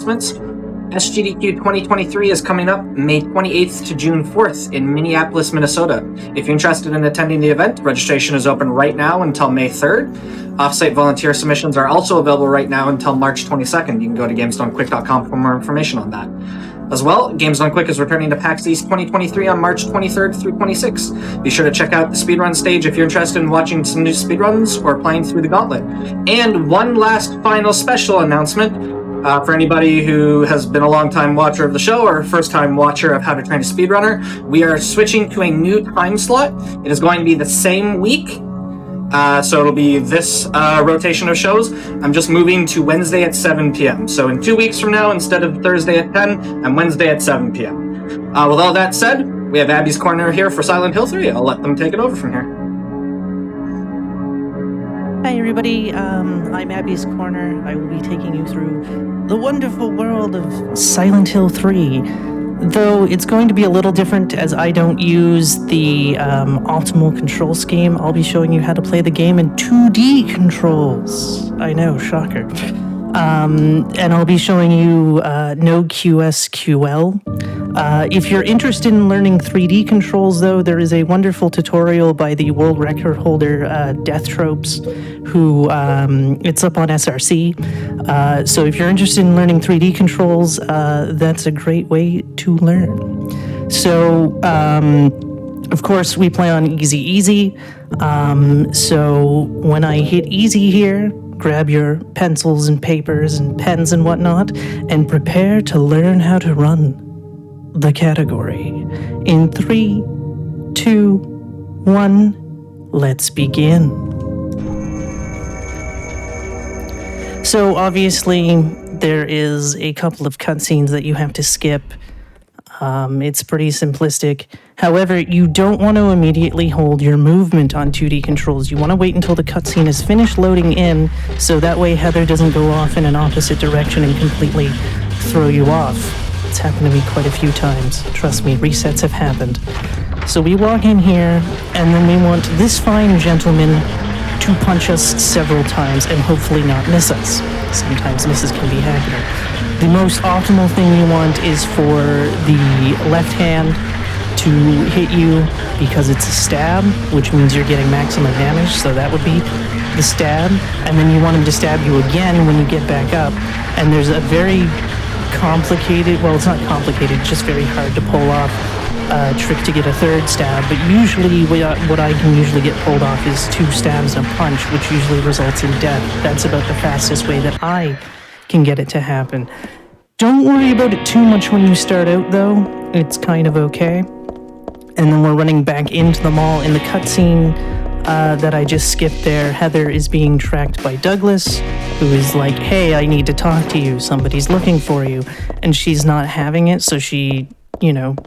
SGDQ 2023 is coming up May 28th to June 4th in Minneapolis, Minnesota. If you're interested in attending the event, registration is open right now until May 3rd. Offsite volunteer submissions are also available right now until March 22nd. You can go to gamesdonequick.com for more information on that. As well, Games Done Quick is returning to PAX East 2023 on March 23rd through 26th. Be sure to check out the speedrun stage if you're interested in watching some new speedruns or playing through the gauntlet. And one last final special announcement for anybody who has been a long-time watcher of the show or first-time watcher of How to Train a Speedrunner. We are switching to a new time slot. It is going to be the same week. So it'll be this rotation of shows. I'm just moving to Wednesday at 7 p.m. So in 2 weeks from now, instead of Thursday at 10, I'm Wednesday at 7 p.m. With all that said, we have Abby's Corner here for Silent Hill 3. I'll let them take it over from here. Hi everybody, I'm Abby's Corner. I will be taking you through the wonderful world of Silent Hill 3. Though it's going to be a little different as I don't use the optimal control scheme. I'll be showing you how to play the game in 2D controls. I know, shocker. And I'll be showing you no QSQL. If you're interested in learning 3D controls, though, there is a wonderful tutorial by the world record holder, Death Tropes, who it's up on SRC. So if you're interested in learning 3D controls, that's a great way to learn. So, of course, we play on easy. So when I hit easy here, grab your pencils and papers and pens and whatnot, and prepare to learn how to run the category. In 3, 2, 1, let's begin. So obviously, there is a couple of cutscenes that you have to skip. It's pretty simplistic. However, you don't want to immediately hold your movement on 2D controls. You want to wait until the cutscene is finished loading in, so that way Heather doesn't go off in an opposite direction and completely throw you off. It's happened to me quite a few times. Trust me, resets have happened. So we walk in here, and then we want this fine gentleman to punch us several times and hopefully not miss us. Sometimes misses can be happening. The most optimal thing you want is for the left hand to hit you because it's a stab, which means you're getting maximum damage, so that would be the stab. And then you want him to stab you again when you get back up. And there's a very complicated, well, it's not complicated, it's just very hard to pull off trick to get a third stab, but usually what I can usually get pulled off is 2 stabs and a punch, which usually results in death. That's about the fastest way that I can get it to happen. Don't worry about it too much when you start out, though. It's kind of okay. And then we're running back into the mall. In the cutscene that I just skipped there, Heather is being tracked by Douglas, who is like, hey, I need to talk to you. Somebody's looking for you. And she's not having it, so she,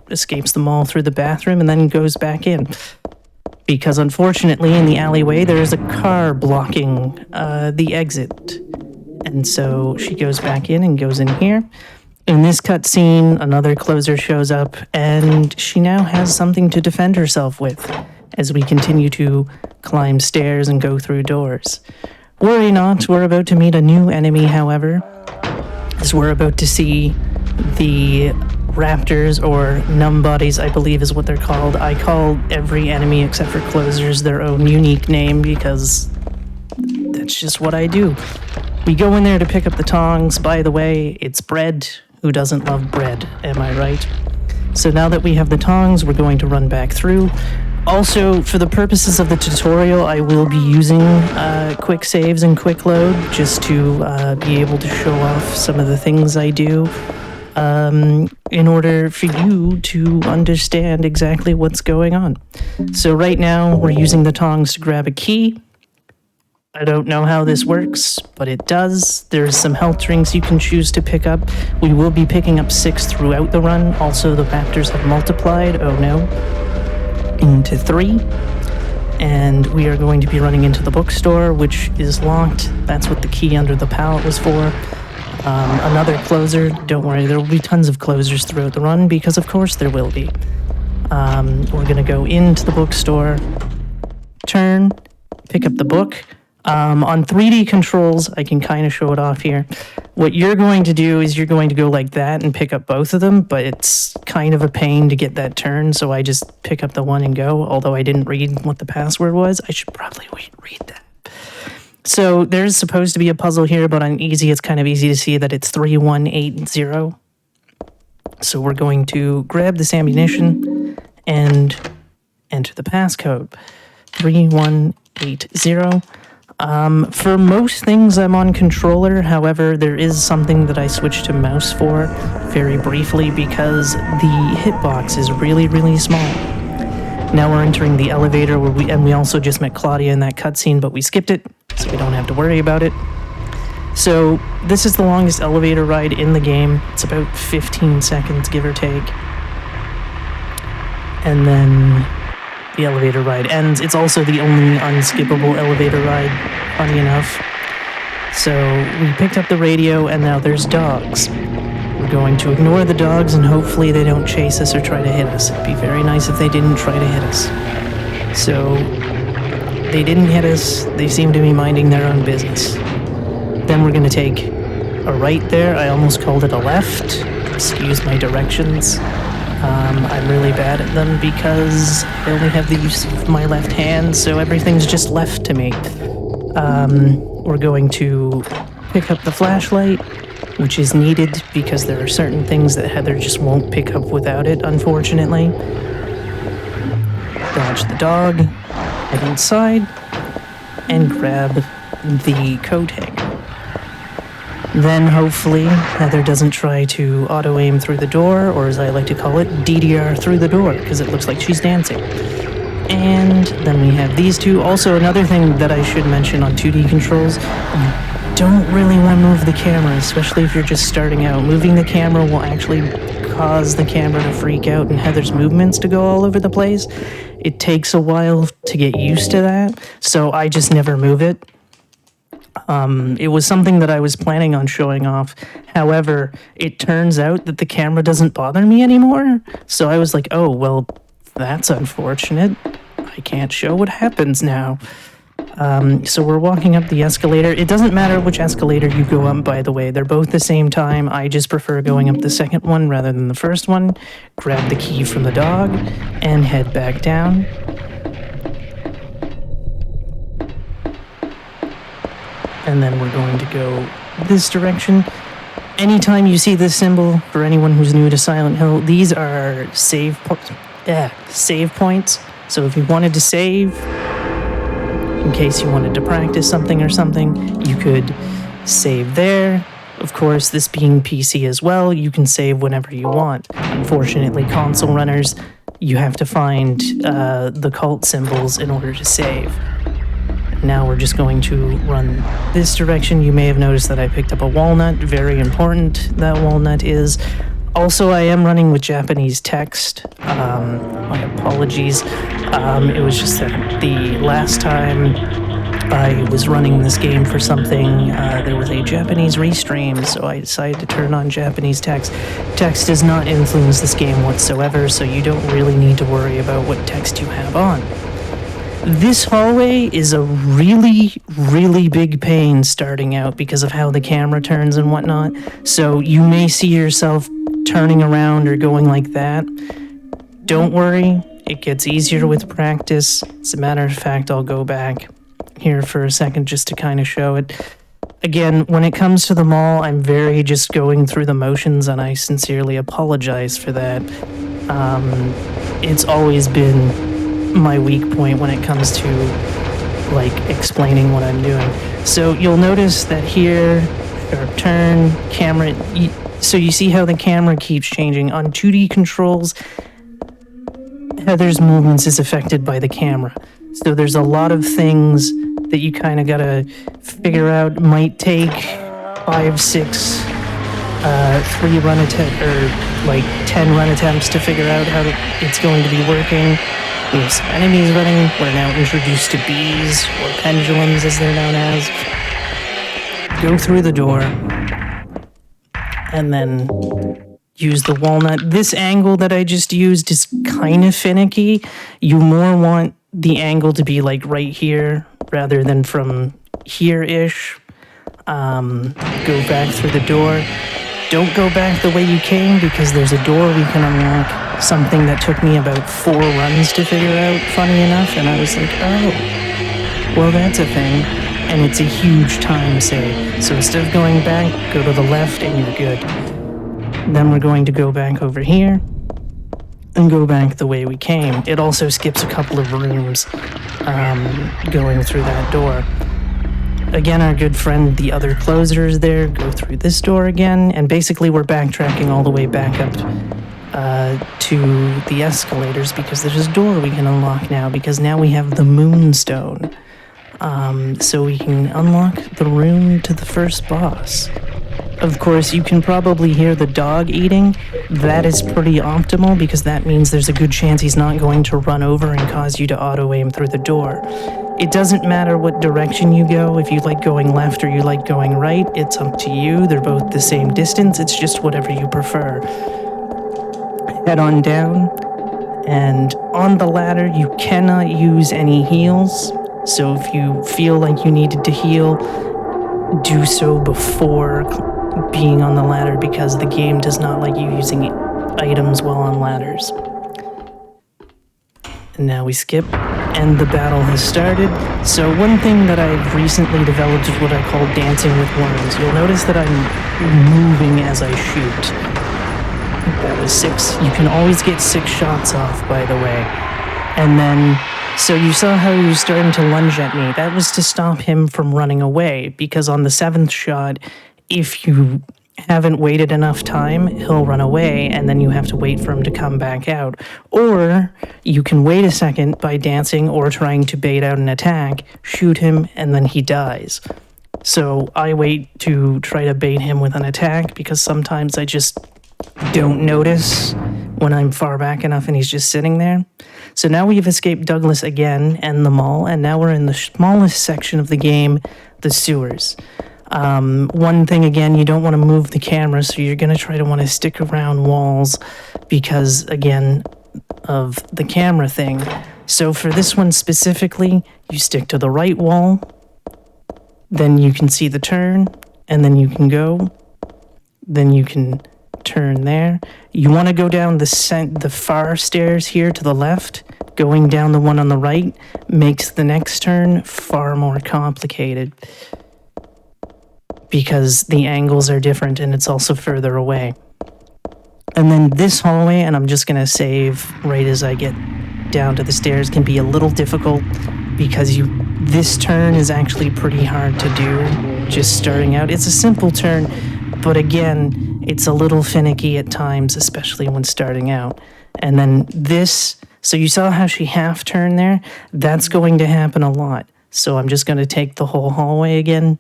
escapes the mall through the bathroom and then goes back in. Because unfortunately, in the alleyway, there's a car blocking the exit. And so she goes back in and goes in here. In this cutscene, another closer shows up, and she now has something to defend herself with as we continue to climb stairs and go through doors. Worry not, we're about to meet a new enemy, however, as we're about to see the raptors, or numbodies, I believe is what they're called. I call every enemy except for closers their own unique name because that's just what I do. We go in there to pick up the tongs. By the way, it's bread. Who doesn't love bread? Am I right? So now that we have the tongs, we're going to run back through. Also, for the purposes of the tutorial, I will be using quick saves and quick load just to be able to show off some of the things I do in order for you to understand exactly what's going on. So right now, we're using the tongs to grab a key. I don't know how this works, but it does. There's some health drinks you can choose to pick up. We will be picking up 6 throughout the run. Also, the raptors have multiplied, oh no, into 3. And we are going to be running into the bookstore, which is locked. That's what the key under the pallet was for. Another closer. Don't worry, there will be tons of closers throughout the run, because of course there will be. We're going to go into the bookstore, turn, pick up the book. On 3D controls, I can kind of show it off here. What you're going to do is you're going to go like that and pick up both of them, but it's kind of a pain to get that turn, so I just pick up the one and go, although I didn't read what the password was. I should probably read that. So there's supposed to be a puzzle here, but on easy, it's kind of easy to see that it's 3180. So we're going to grab this ammunition and enter the passcode, 3180. For most things, I'm on controller. However, there is something that I switched to mouse for very briefly because the hitbox is really, really small. Now we're entering the elevator where we also just met Claudia in that cutscene, but we skipped it, so we don't have to worry about it. So this is the longest elevator ride in the game. It's about 15 seconds, give or take. And then the elevator ride ends. It's also the only unskippable elevator ride, funny enough. So we picked up the radio, and now there's dogs. We're going to ignore the dogs, and hopefully they don't chase us or try to hit us. It'd be very nice if they didn't try to hit us. So they didn't hit us. They seem to be minding their own business. Then we're going to take a right there. I almost called it a left. Excuse my directions. I'm really bad at them because I only have the use of my left hand, so everything's just left to me. We're going to pick up the flashlight, which is needed because there are certain things that Heather just won't pick up without it, unfortunately. Dodge the dog, head inside, and grab the coat hanger. Then, hopefully, Heather doesn't try to auto-aim through the door, or as I like to call it, DDR through the door, because it looks like she's dancing. And then we have these two. Also, another thing that I should mention on 2D controls, you don't really want to move the camera, especially if you're just starting out. Moving the camera will actually cause the camera to freak out and Heather's movements to go all over the place. It takes a while to get used to that, so I just never move it. It was something that I was planning on showing off. However, it turns out that the camera doesn't bother me anymore. So I was like, oh, well, that's unfortunate. I can't show what happens now. So we're walking up the escalator. It doesn't matter which escalator you go up, by the way. They're both the same time. I just prefer going up the second one rather than the first one. Grab the key from the dog and head back down. And then we're going to go this direction. Anytime you see this symbol, for anyone who's new to Silent Hill, these are save points. So if you wanted to save, in case you wanted to practice something or something, you could save there. Of course, this being PC as well, you can save whenever you want. Unfortunately, console runners, you have to find the cult symbols in order to save. Now we're just going to run this direction. You may have noticed that I picked up a walnut. Very important, that walnut is. Also, I am running with Japanese text. My apologies. It was just that the last time I was running this game for something, there was a Japanese restream, so I decided to turn on Japanese text. Text does not influence this game whatsoever, so you don't really need to worry about what text you have on. This hallway is a really, really big pain starting out because of how the camera turns and whatnot. So you may see yourself turning around or going like that. Don't worry, it gets easier with practice. As a matter of fact, I'll go back here for a second just to kind of show it. Again, when it comes to the mall, I'm very just going through the motions, and I sincerely apologize for that. It's always been my weak point when it comes to like explaining what I'm doing. So you'll notice that here, sharp turn, camera, so you see how the camera keeps changing. On 2D controls, Heather's movements is affected by the camera. So there's a lot of things that you kind of gotta figure out. Might take 5, 6, 3 run attempt or like 10 run attempts to figure out how it's going to be working. We have some enemies running. We're now introduced to bees, or pendulums as they're known as. Go through the door, and then use the walnut. This angle that I just used is kind of finicky. You more want the angle to be like right here, rather than from here-ish. Go back through the door. Don't go back the way you came because there's a door we can unlock. Something that took me about 4 runs to figure out, funny enough, and I was like, oh, well, that's a thing. And it's a huge time save. So instead of going back, go to the left and you're good. Then we're going to go back over here and go back the way we came. It also skips a couple of rooms going through that door. Again, our good friend, the other closer, is there. Go through this door again, and basically we're backtracking all the way back up to the escalators because there's a door we can unlock now because now we have the Moonstone. So we can unlock the room to the first boss. Of course, you can probably hear the dog eating. That is pretty optimal because that means there's a good chance he's not going to run over and cause you to auto-aim through the door. It doesn't matter what direction you go, if you like going left or you like going right, it's up to you. They're both the same distance, it's just whatever you prefer. Head on down, and on the ladder you cannot use any heals. So if you feel like you needed to heal, do so before being on the ladder because the game does not like you using items while on ladders. And now we skip, and the battle has started. So one thing that I've recently developed is what I call dancing with worms. You'll notice that I'm moving as I shoot. That was 6. You can always get 6 shots off, by the way. And then so you saw how he was starting to lunge at me. That was to stop him from running away, because on the 7th shot, if you haven't waited enough time, he'll run away, and then you have to wait for him to come back out. Or you can wait a second by dancing or trying to bait out an attack, shoot him, and then he dies. So I wait to try to bait him with an attack, because sometimes I just don't notice when I'm far back enough and he's just sitting there. So now we've escaped Douglas again and the mall, and now we're in the smallest section of the game, the sewers. One thing again, you don't want to move the camera, so you're going to try to want to stick around walls because, again, of the camera thing. So for this one specifically, you stick to the right wall, then you can see the turn, and then you can go, then you can turn there. You want to go down the far stairs here to the left. Going down the one on the right makes the next turn far more complicated because the angles are different and it's also further away. And then this hallway, and I'm just going to save right as I get down to the stairs, can be a little difficult because this turn is actually pretty hard to do just starting out. It's a simple turn, but again, it's a little finicky at times, especially when starting out. And then this, so you saw how she half turned there? That's going to happen a lot. So I'm just going to take the whole hallway again.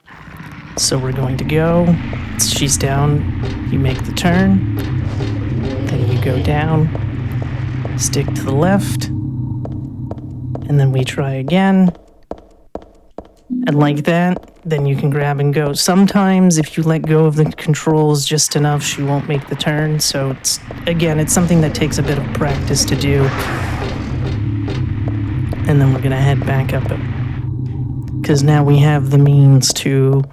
So we're going to go, she's down, you make the turn, then you go down, stick to the left, and then we try again. And like that, then you can grab and go. Sometimes if you let go of the controls just enough, she won't make the turn. So it's something that takes a bit of practice to do. And then we're going to head back up because now we have the means to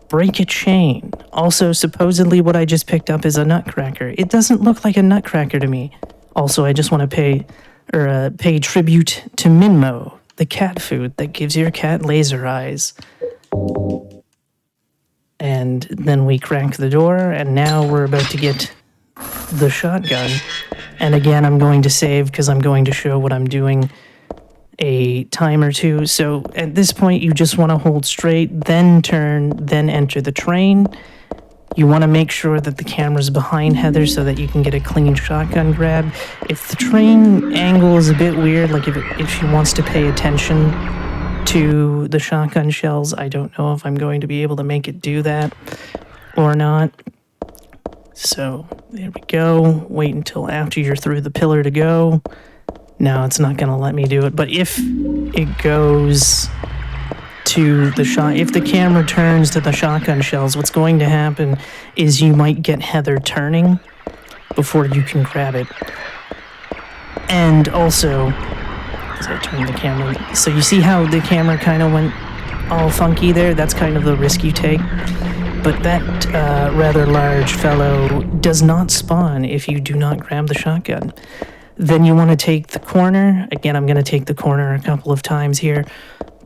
break a chain. Also, supposedly what I just picked up is a nutcracker. It doesn't look like a nutcracker to me. Also, I just want to pay tribute to Minmo, the cat food that gives your cat laser eyes. And then we crack the door, and now we're about to get the shotgun. And again, I'm going to save because I'm going to show what I'm doing a time or two. So at this point, you just want to hold straight, then turn, then enter the train. You want to make sure that the camera's behind Heather so that you can get a clean shotgun grab. If the train angle is a bit weird, like if she wants to pay attention to the shotgun shells, I don't know if I'm going to be able to make it do that or not. So there we go. Wait until after you're through the pillar to go. No, it's not going to let me do it. But if it goes to the shot, if the camera turns to the shotgun shells, what's going to happen is you might get Heather turning before you can grab it. And also, as I turn the camera, so you see how the camera kind of went all funky there, that's kind of the risk you take. But that rather large fellow does not spawn if you do not grab the shotgun. Then you want to take the corner. Again, I'm going to take the corner a couple of times here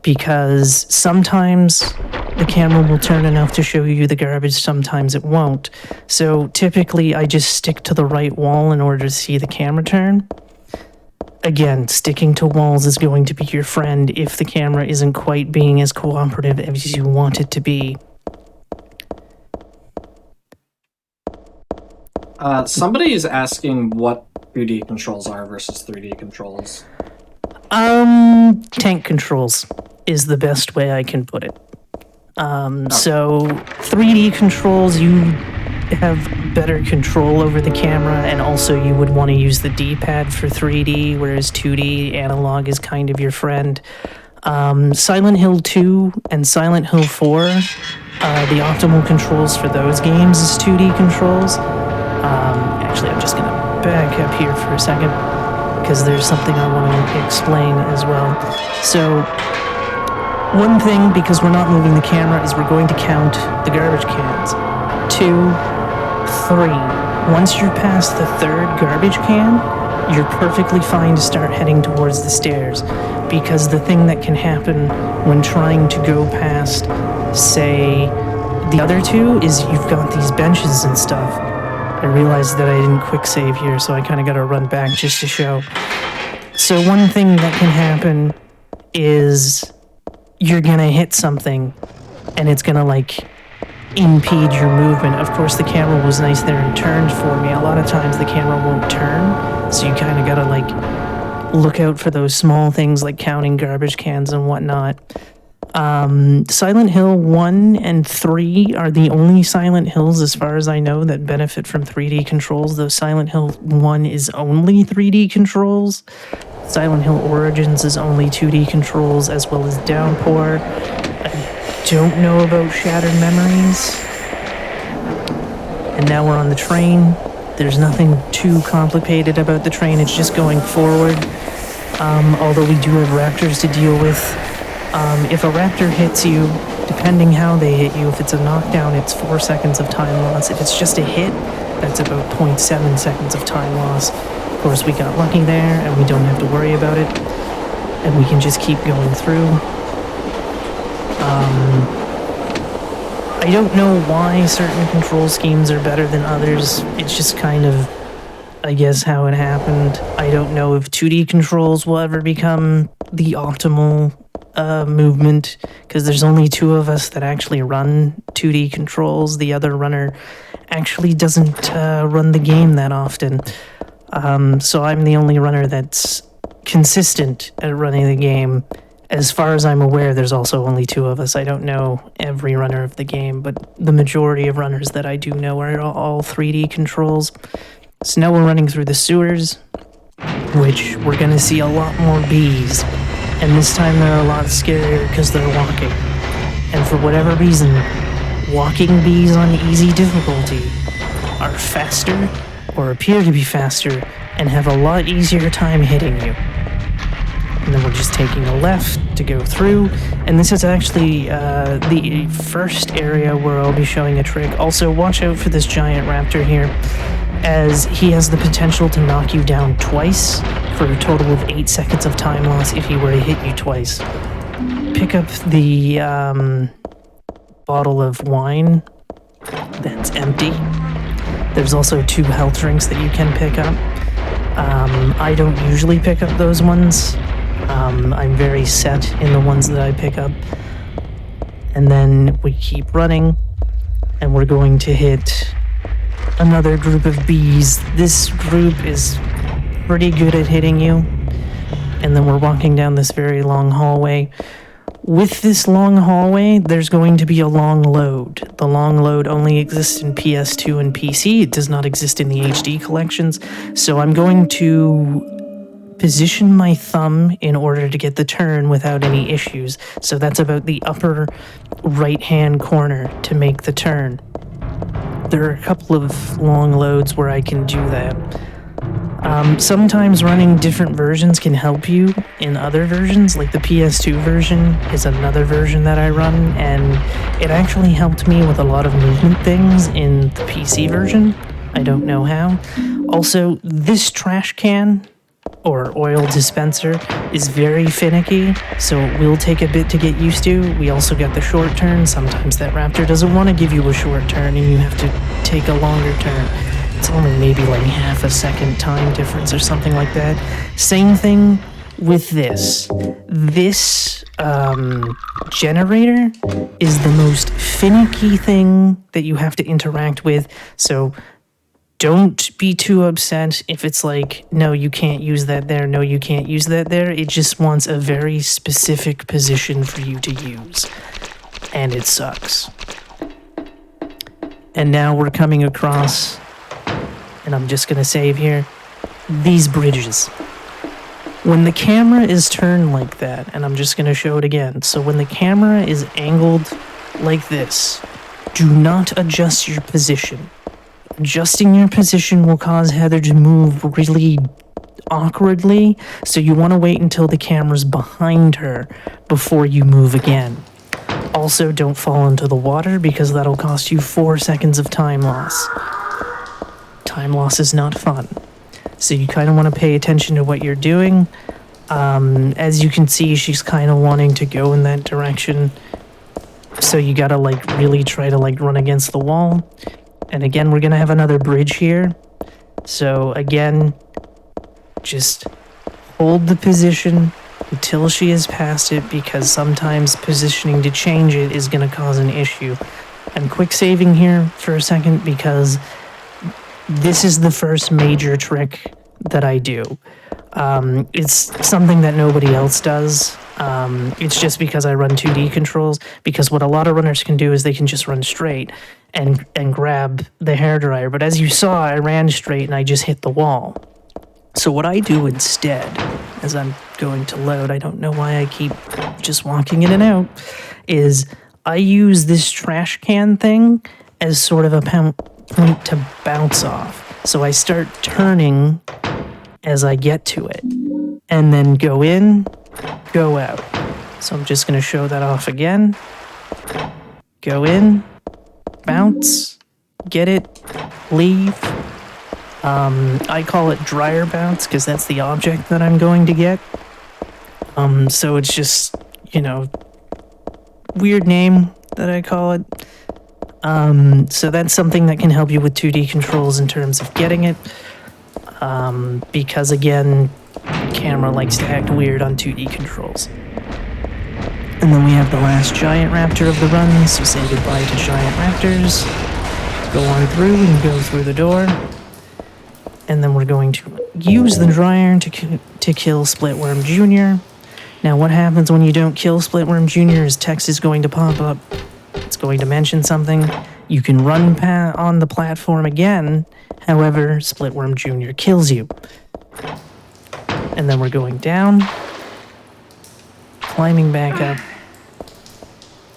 because sometimes the camera will turn enough to show you the garbage, sometimes it won't. So typically I just stick to the right wall in order to see the camera turn. Again, sticking to walls is going to be your friend if the camera isn't quite being as cooperative as you want it to be. Somebody is asking what 2D controls are versus 3D controls. Tank controls is the best way I can put it. So 3D controls, you have better control over the camera, and also you would want to use the D-pad for 3D, whereas 2D analog is kind of your friend. Silent Hill 2 and Silent Hill 4, the optimal controls for those games is 2D controls. Actually, I'm just going to back up here for a second because there's something I want to explain as well. So, one thing, because we're not moving the camera, is we're going to count the garbage cans. 2, 3. Once you're past the third garbage can, you're perfectly fine to start heading towards the stairs, because the thing that can happen when trying to go past, say, the other two is you've got these benches and stuff. I realized that I didn't quick save here, so I kind of got to run back just to show. So one thing that can happen is you're going to hit something, and it's going to, like, impede your movement. Of course, the camera was nice there and turned for me. A lot of times the camera won't turn, so you kind of got to, like, look out for those small things like counting garbage cans and whatnot. Silent Hill 1 and 3 are the only Silent Hills, as far as I know, that benefit from 3D controls, though Silent Hill 1 is only 3D controls. Silent Hill Origins is only 2D controls, as well as Downpour. I don't know about Shattered Memories. And now we're on the train. There's nothing too complicated about the train, it's just going forward. Although we do have raptors to deal with. If a raptor hits you, depending how they hit you, if it's a knockdown, it's 4 seconds of time loss. If it's just a hit, that's about 0.7 seconds of time loss. Of course, we got lucky there, and we don't have to worry about it. And we can just keep going through. I don't know why certain control schemes are better than others. It's just kind of, I guess, how it happened. I don't know if 2D controls will ever become the optimal movement, because there's only 2 of us that actually run 2D controls. The other runner actually doesn't run the game that often. So I'm the only runner that's consistent at running the game. As far as I'm aware, there's also only 2 of us. I don't know every runner of the game, but the majority of runners that I do know are all 3D controls. So now we're running through the sewers, which we're going to see a lot more bees. And this time they're a lot scarier because they're walking. And for whatever reason, walking bees on easy difficulty are faster, or appear to be faster, and have a lot easier time hitting you. And then we're just taking a left to go through. And this is actually the first area where I'll be showing a trick. Also, watch out for this giant raptor here, as he has the potential to knock you down twice for a total of 8 seconds of time loss if he were to hit you twice. Pick up the bottle of wine that's empty. There's also 2 health drinks that you can pick up. I don't usually pick up those ones. I'm very set in the ones that I pick up. And then we keep running, and we're going to hit another group of bees. This group is pretty good at hitting you. And then we're walking down this very long hallway. With this long hallway, there's going to be a long load. The long load only exists in PS2 and PC. It does not exist in the HD collections. So I'm going to position my thumb in order to get the turn without any issues. So that's about the upper right-hand corner to make the turn. There are a couple of long loads where I can do that. Sometimes running different versions can help you in other versions, like the PS2 version is another version that I run, and it actually helped me with a lot of movement things in the PC version. I don't know how. Also, this trash can or oil dispenser is very finicky, so it will take a bit to get used to. We also got the short turn. Sometimes that raptor doesn't want to give you a short turn and you have to take a longer turn. It's only maybe like half a second time difference or something like that. Same thing with this. This generator is the most finicky thing that you have to interact with, so don't be too upset if it's like, no, you can't use that there, no, you can't use that there. It just wants a very specific position for you to use, and it sucks. And now we're coming across, and I'm just gonna save here, these bridges. When the camera is turned like that, and I'm just gonna show it again, so when the camera is angled like this, do not adjust your position. Adjusting your position will cause Heather to move really awkwardly, so you want to wait until the camera's behind her before you move again. Also, don't fall into the water because that'll cost you 4 seconds of time loss. Time loss is not fun. So you kind of want to pay attention to what you're doing. As you can see, she's kind of wanting to go in that direction. So you gotta like really try to like run against the wall. And again, we're gonna have another bridge here. So again, just hold the position until she has passed it, because sometimes positioning to change it is gonna cause an issue. I'm quick saving here for a second because this is the first major trick that I do. It's something that nobody else does. It's just because I run 2D controls, because what a lot of runners can do is they can just run straight and grab the hairdryer. But as you saw, I ran straight and I just hit the wall. So what I do instead, as I'm going to load, I don't know why I keep just walking in and out, is I use this trash can thing as sort of a point to bounce off. So I start turning as I get to it, and then go in, go out. So I'm just going to show that off again. Go in, bounce, get it, leave. I call it dryer bounce because that's the object that I'm going to get. So it's just, weird name that I call it. So that's something that can help you with 2D controls in terms of getting it. Because again, camera likes to act weird on 2D controls. And then we have the last giant raptor of the run, so say goodbye to giant raptors. Go on through and go through the door. And then we're going to use the dryer to kill Splitworm Jr. Now what happens when you don't kill Splitworm Jr. is text is going to pop up. It's going to mention something. You can run on the platform again, however, Splitworm Jr. kills you. And then we're going down, climbing back up,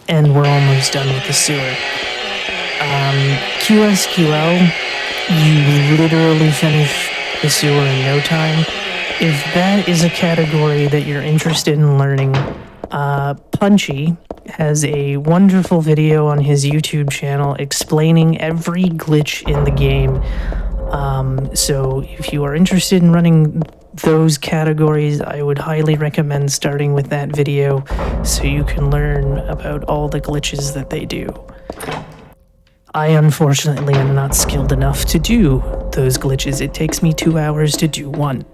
and we're almost done with the sewer. QSQL, you literally finish the sewer in no time. If that is a category that you're interested in learning, Punchy has a wonderful video on his YouTube channel explaining every glitch in the game. So if you are interested in running those categories, I would highly recommend starting with that video so you can learn about all the glitches that they do. I unfortunately am not skilled enough to do those glitches. It takes me 2 hours to do one.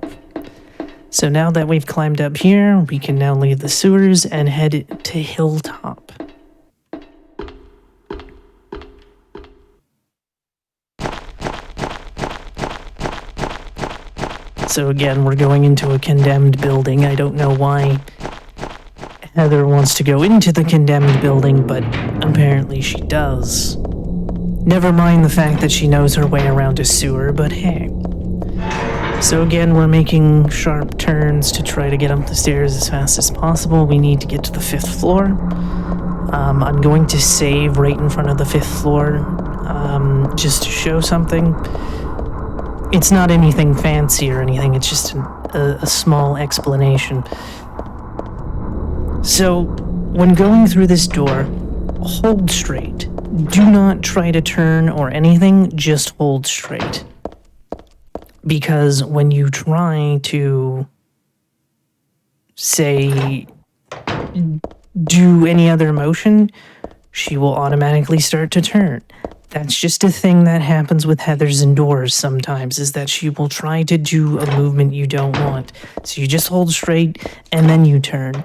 So now that we've climbed up here, we can now leave the sewers and head to Hilltop. So again, we're going into a condemned building. I don't know why Heather wants to go into the condemned building, but apparently she does. Never mind the fact that she knows her way around a sewer, but hey. So again, we're making sharp turns to try to get up the stairs as fast as possible. We need to get to the 5th floor. I'm going to save right in front of the 5th floor, just to show something. It's not anything fancy or anything, it's just a small explanation. So, when going through this door, hold straight. Do not try to turn or anything, just hold straight. Because when you try to, say, do any other motion, she will automatically start to turn. That's just a thing that happens with Heathers indoors sometimes, is that she will try to do a movement you don't want. So you just hold straight, and then you turn.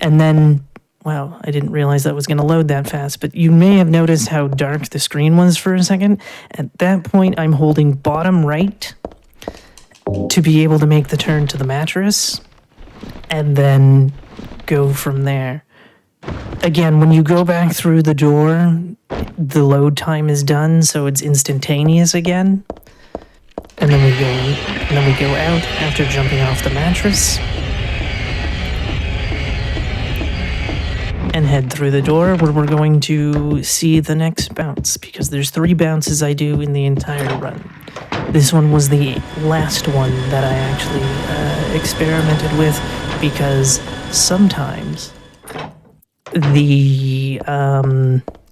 And then, wow, I didn't realize that was going to load that fast, but you may have noticed how dark the screen was for a second. At that point, I'm holding bottom right to be able to make the turn to the mattress, and then go from there. Again, when you go back through the door, the load time is done, so it's instantaneous again. And then we go out after jumping off the mattress. And head through the door where we're going to see the next bounce, because there's 3 bounces I do in the entire run. This one was the last one that I actually experimented with, because sometimes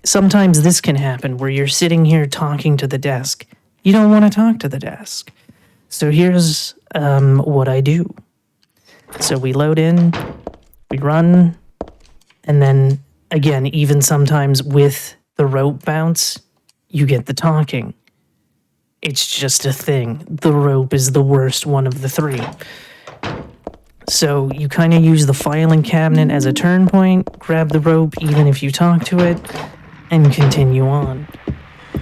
sometimes this can happen where you're sitting here talking to the desk. You don't want to talk to the desk. So here's what I do. So we load in, we run, and then again, even sometimes with the rope bounce, you get the talking. It's just a thing. The rope is the worst one of the 3. So you kind of use the filing cabinet as a turn point, grab the rope even if you talk to it, and continue on.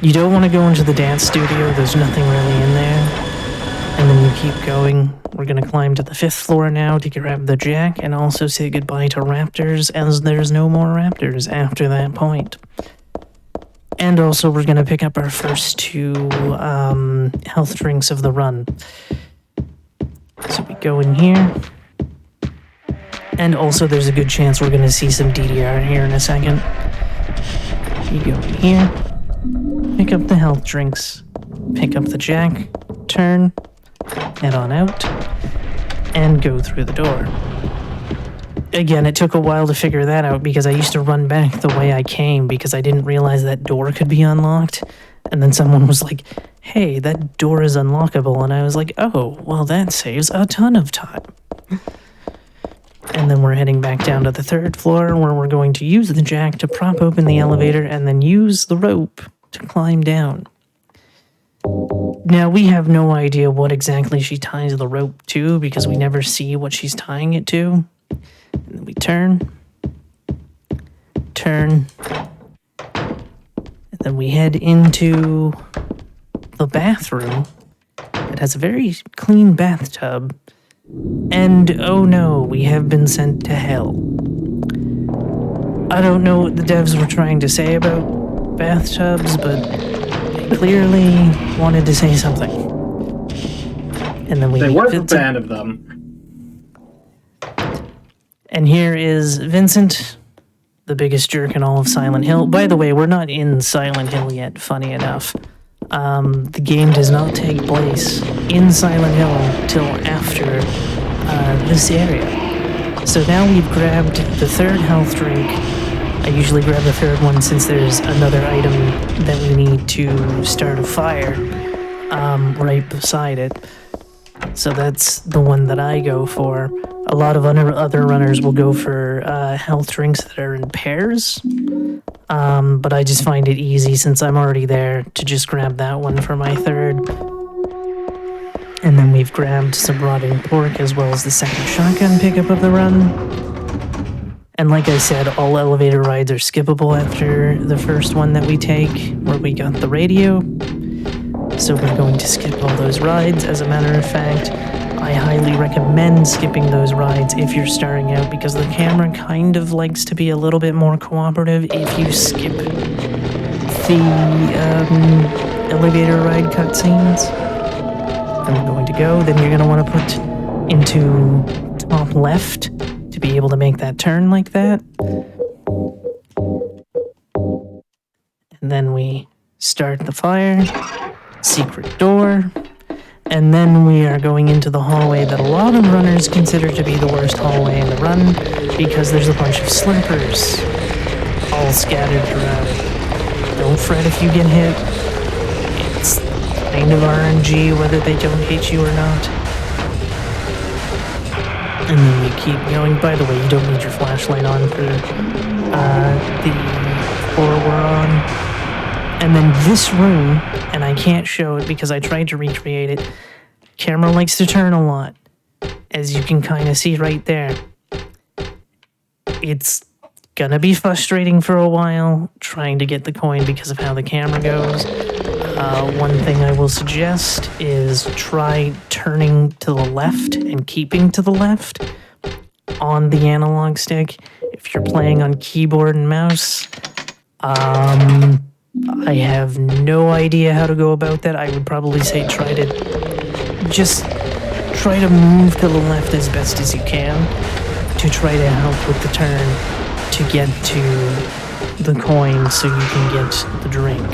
You don't want to go into the dance studio, there's nothing really in there. And then you keep going. We're going to climb to the 5th floor now to grab the jack and also say goodbye to raptors, as there's no more raptors after that point. And also we're going to pick up our first 2 health drinks of the run. So we go in here. And also there's a good chance we're going to see some DDR here in a second. You go in here, pick up the health drinks, pick up the jack, turn, head on out, and go through the door. Again, it took a while to figure that out because I used to run back the way I came because I didn't realize that door could be unlocked. And then someone was like, hey, that door is unlockable. And I was like, oh, well, that saves a ton of time. And then we're heading back down to the 3rd floor where we're going to use the jack to prop open the elevator and then use the rope to climb down. Now, we have no idea what exactly she ties the rope to because we never see what she's tying it to. And then we turn, and then we head into the bathroom. It has a very clean bathtub. And oh no, we have been sent to hell. I don't know what the devs were trying to say about bathtubs, but they clearly wanted to say something. And then They weren't a fan of them. And here is Vincent, the biggest jerk in all of Silent Hill. By the way, we're not in Silent Hill yet, funny enough. The game does not take place in Silent Hill till after this area. So now we've grabbed the 3rd health drink. I usually grab the 3rd one since there's another item that we need to start a fire right beside it. So that's the one that I go for. A lot of other runners will go for health drinks that are in pairs. But I just find it easy since I'm already there to just grab that one for my 3rd. And then we've grabbed some rotting pork as well as the 2nd shotgun pickup of the run. And like I said, all elevator rides are skippable after the first one that we take, where we got the radio. So we're going to skip all those rides. As a matter of fact, I highly recommend skipping those rides if you're starting out because the camera kind of likes to be a little bit more cooperative if you skip the elevator ride cutscenes. And we're going to go. Then you're going to want to put into top left to be able to make that turn like that. And then we start the fire. Secret door. And then we are going into the hallway that a lot of runners consider to be the worst hallway in the run because there's a bunch of slurpers all scattered throughout. Don't fret if you get hit. It's kind of RNG whether they don't hit you or not. And then we keep going. By the way, you don't need your flashlight on for the floor we're on. And then this room, and I can't show it because I tried to recreate it, camera likes to turn a lot, as you can kind of see right there. It's gonna be frustrating for a while trying to get the coin because of how the camera goes. One thing I will suggest is try turning to the left and keeping to the left on the analog stick. If you're playing on keyboard and mouse, I have no idea how to go about that. I would probably say try to move to the left as best as you can to try to help with the turn to get to the coin so you can get the drink.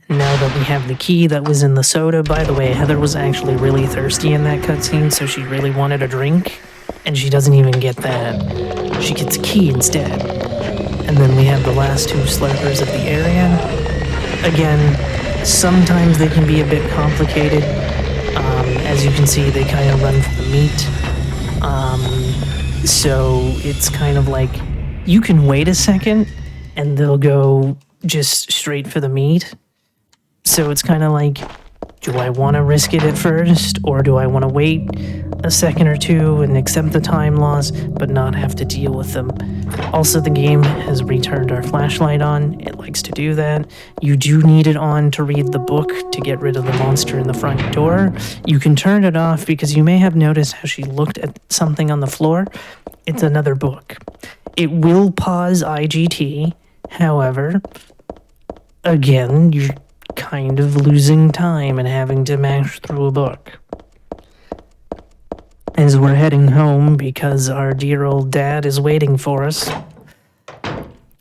Now that we have the key that was in the soda, by the way, Heather was actually really thirsty in that cutscene, so she really wanted a drink, and she doesn't even get that. She gets a key instead. And then we have the last two slurpers of the area. Again, sometimes they can be a bit complicated. As you can see, they kind of run for the meat. So it's kind of like, you can wait a second, and they'll go just straight for the meat. So it's kind of like, do I want to risk it at first, or do I want to wait a second or two and accept the time loss, but not have to deal with them? Also, the game has returned our flashlight on. It likes to do that. You do need it on to read the book to get rid of the monster in the front door. You can turn it off because you may have noticed how she looked at something on the floor. It's another book. It will pause IGT. However, again, you're kind of losing time and having to mash through a book. As we're heading home because our dear old dad is waiting for us,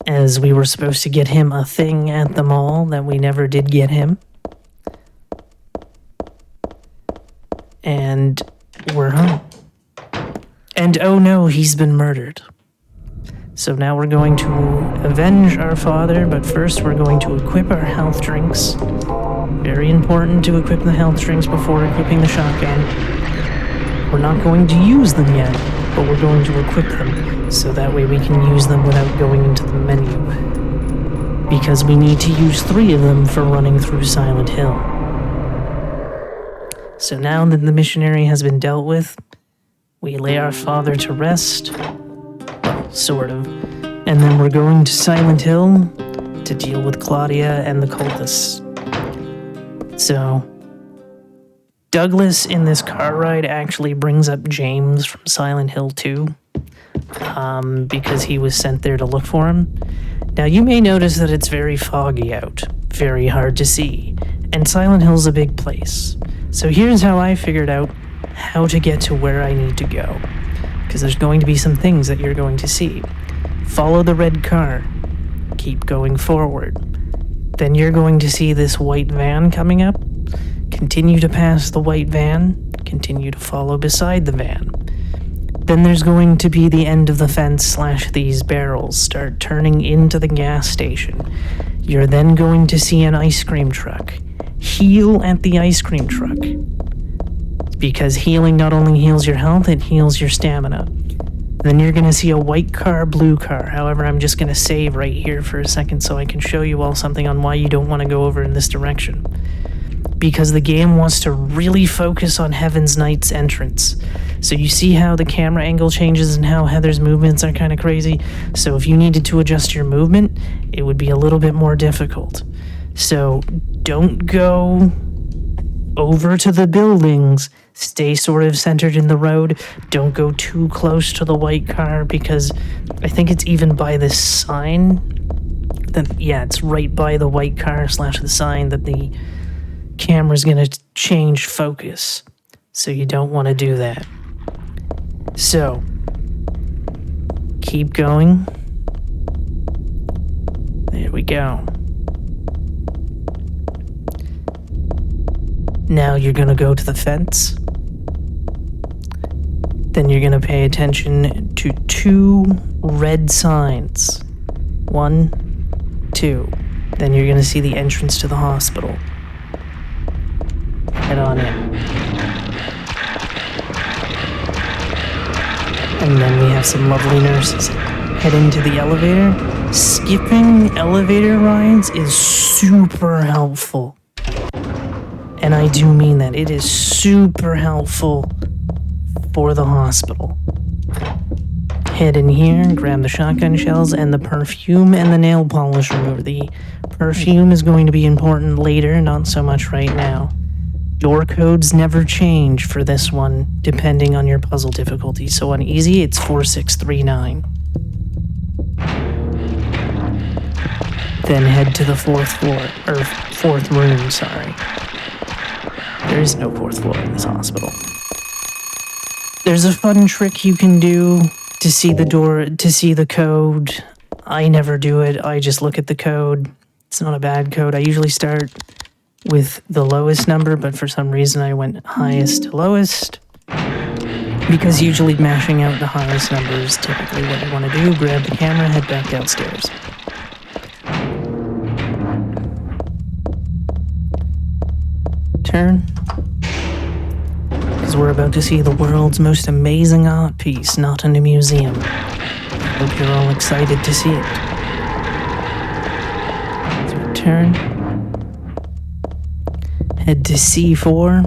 as we were supposed to get him a thing at the mall that we never did get him. And we're home. And oh no, he's been murdered. So now we're going to avenge our father, but first we're going to equip our health drinks. Very important to equip the health drinks before equipping the shotgun. We're not going to use them yet, but we're going to equip them, so that way we can use them without going into the menu. Because we need to use 3 of them for running through Silent Hill. So now that the missionary has been dealt with, we lay our father to rest. Sort of. And then we're going to Silent Hill to deal with Claudia and the cultists. So, Douglas in this car ride actually brings up James from Silent Hill 2, because he was sent there to look for him. Now, you may notice that it's very foggy out, very hard to see, and Silent Hill's a big place. So here's how I figured out how to get to where I need to go. Because there's going to be some things that you're going to see. Follow the red car. Keep going forward. Then you're going to see this white van coming up. Continue to pass the white van. Continue to follow beside the van. Then there's going to be the end of the fence / these barrels start turning into the gas station. You're then going to see an ice cream truck. Heal at the ice cream truck. Because healing not only heals your health, it heals your stamina. Then you're going to see a white car, blue car. However, I'm just going to save right here for a second so I can show you all something on why you don't want to go over in this direction. Because the game wants to really focus on Heaven's Knight's entrance. So you see how the camera angle changes and how Heather's movements are kind of crazy? So if you needed to adjust your movement, it would be a little bit more difficult. So don't go over to the buildings. Stay sort of centered in the road. Don't go too close to the white car because I think it's even by this sign. It's right by the white car / the sign that the camera's going to change focus. So you don't want to do that. So, keep going. There we go. Now you're going to go to the fence. Then you're going to pay attention to 2 red signs. 1, 2. Then you're going to see the entrance to the hospital. Head on in. And then we have some lovely nurses. Head into the elevator. Skipping elevator rides is super helpful. And I do mean that. It is super helpful for the hospital. Head in here, grab the shotgun shells and the perfume and the nail polish remover. The perfume is going to be important later, not so much right now. Door codes never change for this one, depending on your puzzle difficulty. So on easy, it's 4639. Then head to the 4th floor, or 4th room, sorry. There is no 4th floor in this hospital. There's a fun trick you can do to see the door, to see the code. I never do it, I just look at the code. It's not a bad code. I usually start with the lowest number, but for some reason I went highest to lowest. Because usually mashing out the highest number is typically what I want to do. Grab the camera, head back downstairs. Turn. Because we're about to see the world's most amazing art piece, not in a museum. I hope you're all excited to see it. So turn. Head to C4.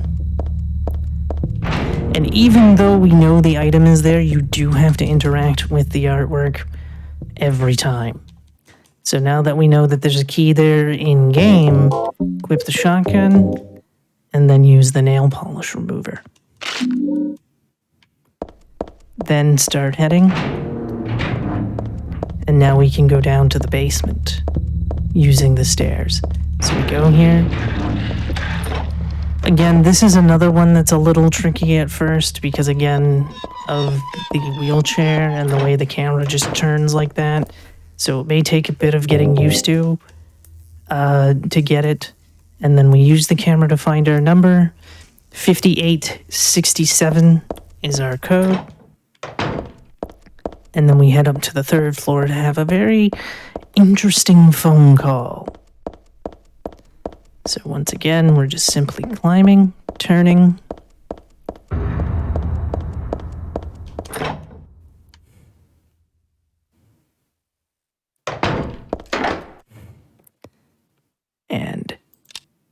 And even though we know the item is there, you do have to interact with the artwork every time. So now that we know that there's a key there in-game, equip the shotgun, and then use the nail polish remover. Then start heading. And now we can go down to the basement using the stairs. So we go here. Again, this is another one that's a little tricky at first because, again, of the wheelchair and the way the camera just turns like that. So it may take a bit of getting used to get it. And then we use the camera to find our number. 5867 is our code. And then we head up to the 3rd floor to have a very interesting phone call. So once again, we're just simply climbing, turning. And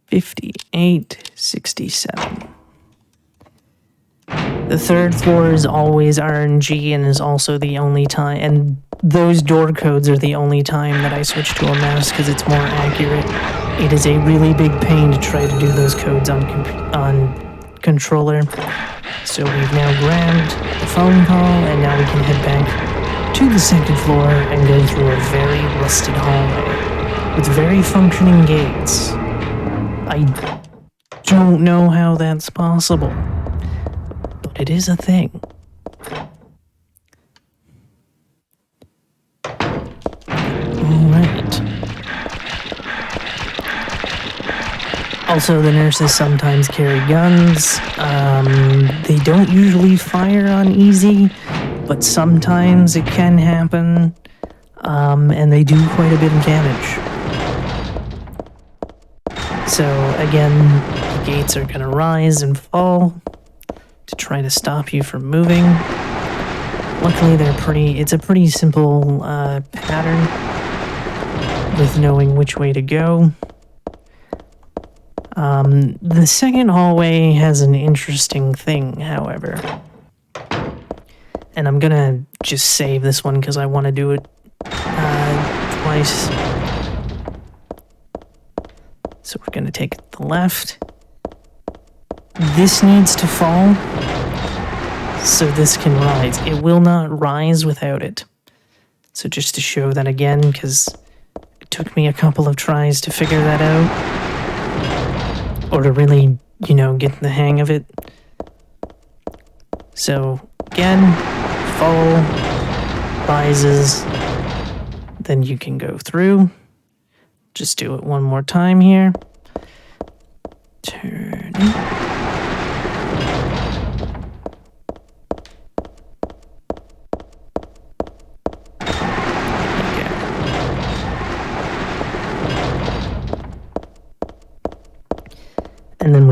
5867. The 3rd floor is always RNG and is also the only time, and those door codes are the only time that I switch to a mouse because it's more accurate. It is a really big pain to try to do those codes on controller. So we've now grabbed the phone call, and now we can head back to the 2nd floor and go through a very rusted hallway with very functioning gates. I don't know how that's possible, but it is a thing. Alright. Also, the nurses sometimes carry guns. They don't usually fire on easy, but sometimes it can happen, and they do quite a bit of damage. So, again, the gates are going to rise and fall to try to stop you from moving. Luckily, it's a pretty simple pattern with knowing which way to go. The 2nd hallway has an interesting thing, however. And I'm gonna just save this one because I want to do it twice. So we're gonna take the left. This needs to fall so this can rise. It will not rise without it. So just to show that again, because it took me a couple of tries to figure that out. Or to really, get the hang of it. So, again, fall, rises, then you can go through. Just do it one more time here. Turn.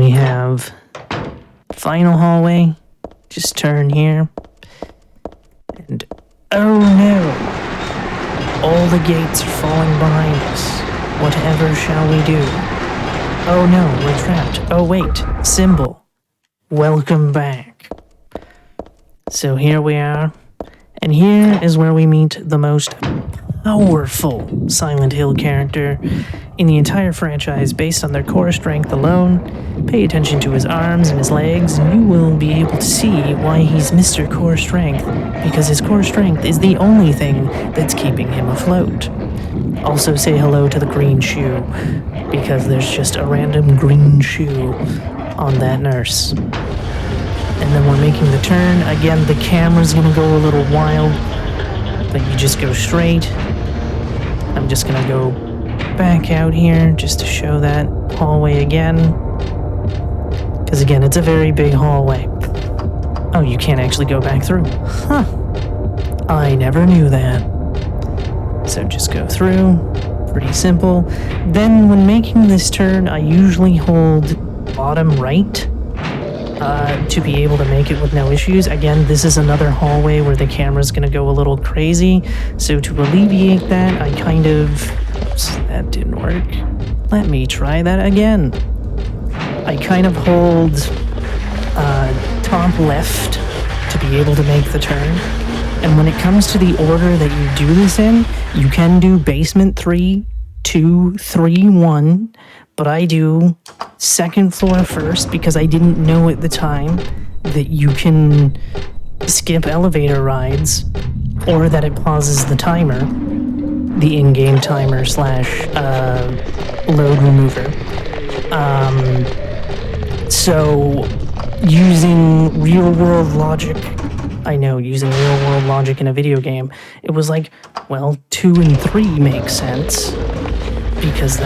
we have final hallway. Just turn here. And oh no! All the gates are falling behind us. Whatever shall we do? Oh no, we're trapped. Oh wait, symbol. Welcome back. So here we are. And here is where we meet the most powerful Silent Hill character in the entire franchise based on their core strength alone. Pay attention to his arms and his legs, and you will be able to see why he's Mr. Core Strength, because his core strength is the only thing that's keeping him afloat. Also say hello to the green shoe, because there's just a random green shoe on that nurse. And then we're making the turn. Again, the camera's gonna go a little wild, but you just go straight. I'm just gonna go back out here just to show that hallway again. Because again, it's a very big hallway. Oh, you can't actually go back through. Huh. I never knew that. So just go through. Pretty simple. Then when making this turn, I usually hold bottom right to be able to make it with no issues. Again, this is another hallway where the camera's going to go a little crazy. So to alleviate that, I kind of... Oops, that didn't work. Let me try that again. I kind of hold top left to be able to make the turn. And when it comes to the order that you do this in, you can do basement 3, 2, 3, 1, but I do second floor first because I didn't know at the time that you can skip elevator rides or that it pauses the timer, the in-game timer slash load remover. So using real-world logic, I know, using real-world logic in a video game, it was like, well, 2 and 3 make sense, because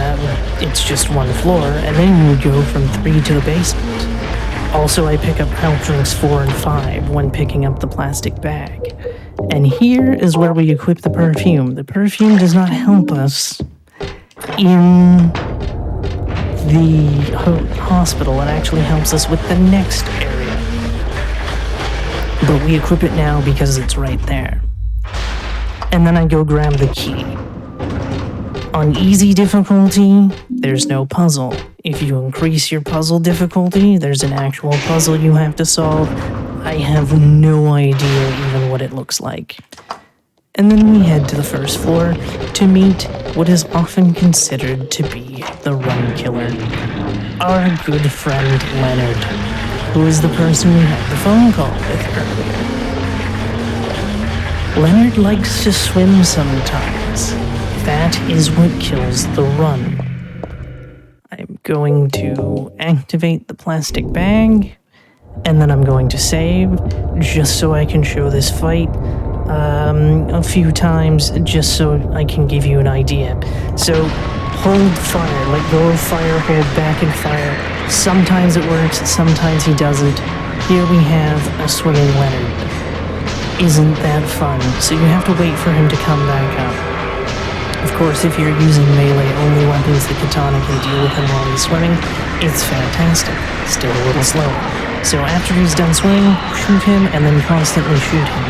it's just one floor, and then you would go from 3 to the basement. Also, I pick up health drinks 4 and 5 when picking up the plastic bag. And here is where we equip the perfume. The perfume does not help us in the hospital. It actually helps us with the next area. But we equip it now because it's right there. And then I go grab the key. On easy difficulty, there's no puzzle. If you increase your puzzle difficulty, there's an actual puzzle you have to solve. I have no idea even what it looks like. And then we head to the first floor to meet what is often considered to be the run killer. Our good friend Leonard, who is the person we had the phone call with earlier. Leonard likes to swim sometimes. That is what kills the run. I'm going to activate the plastic bag, and then I'm going to save, just so I can show this fight a few times, just so I can give you an idea. So, hold fire, let go of fire, hold back and fire. Sometimes it works, sometimes he doesn't. Here we have a swimming Leonard. Isn't that fun? So you have to wait for him to come back up. Of course, if you're using melee-only weapons, the katana can deal with him while he's swimming. It's fantastic. Still a little slow. So after he's done swimming, shoot him and then constantly shoot him.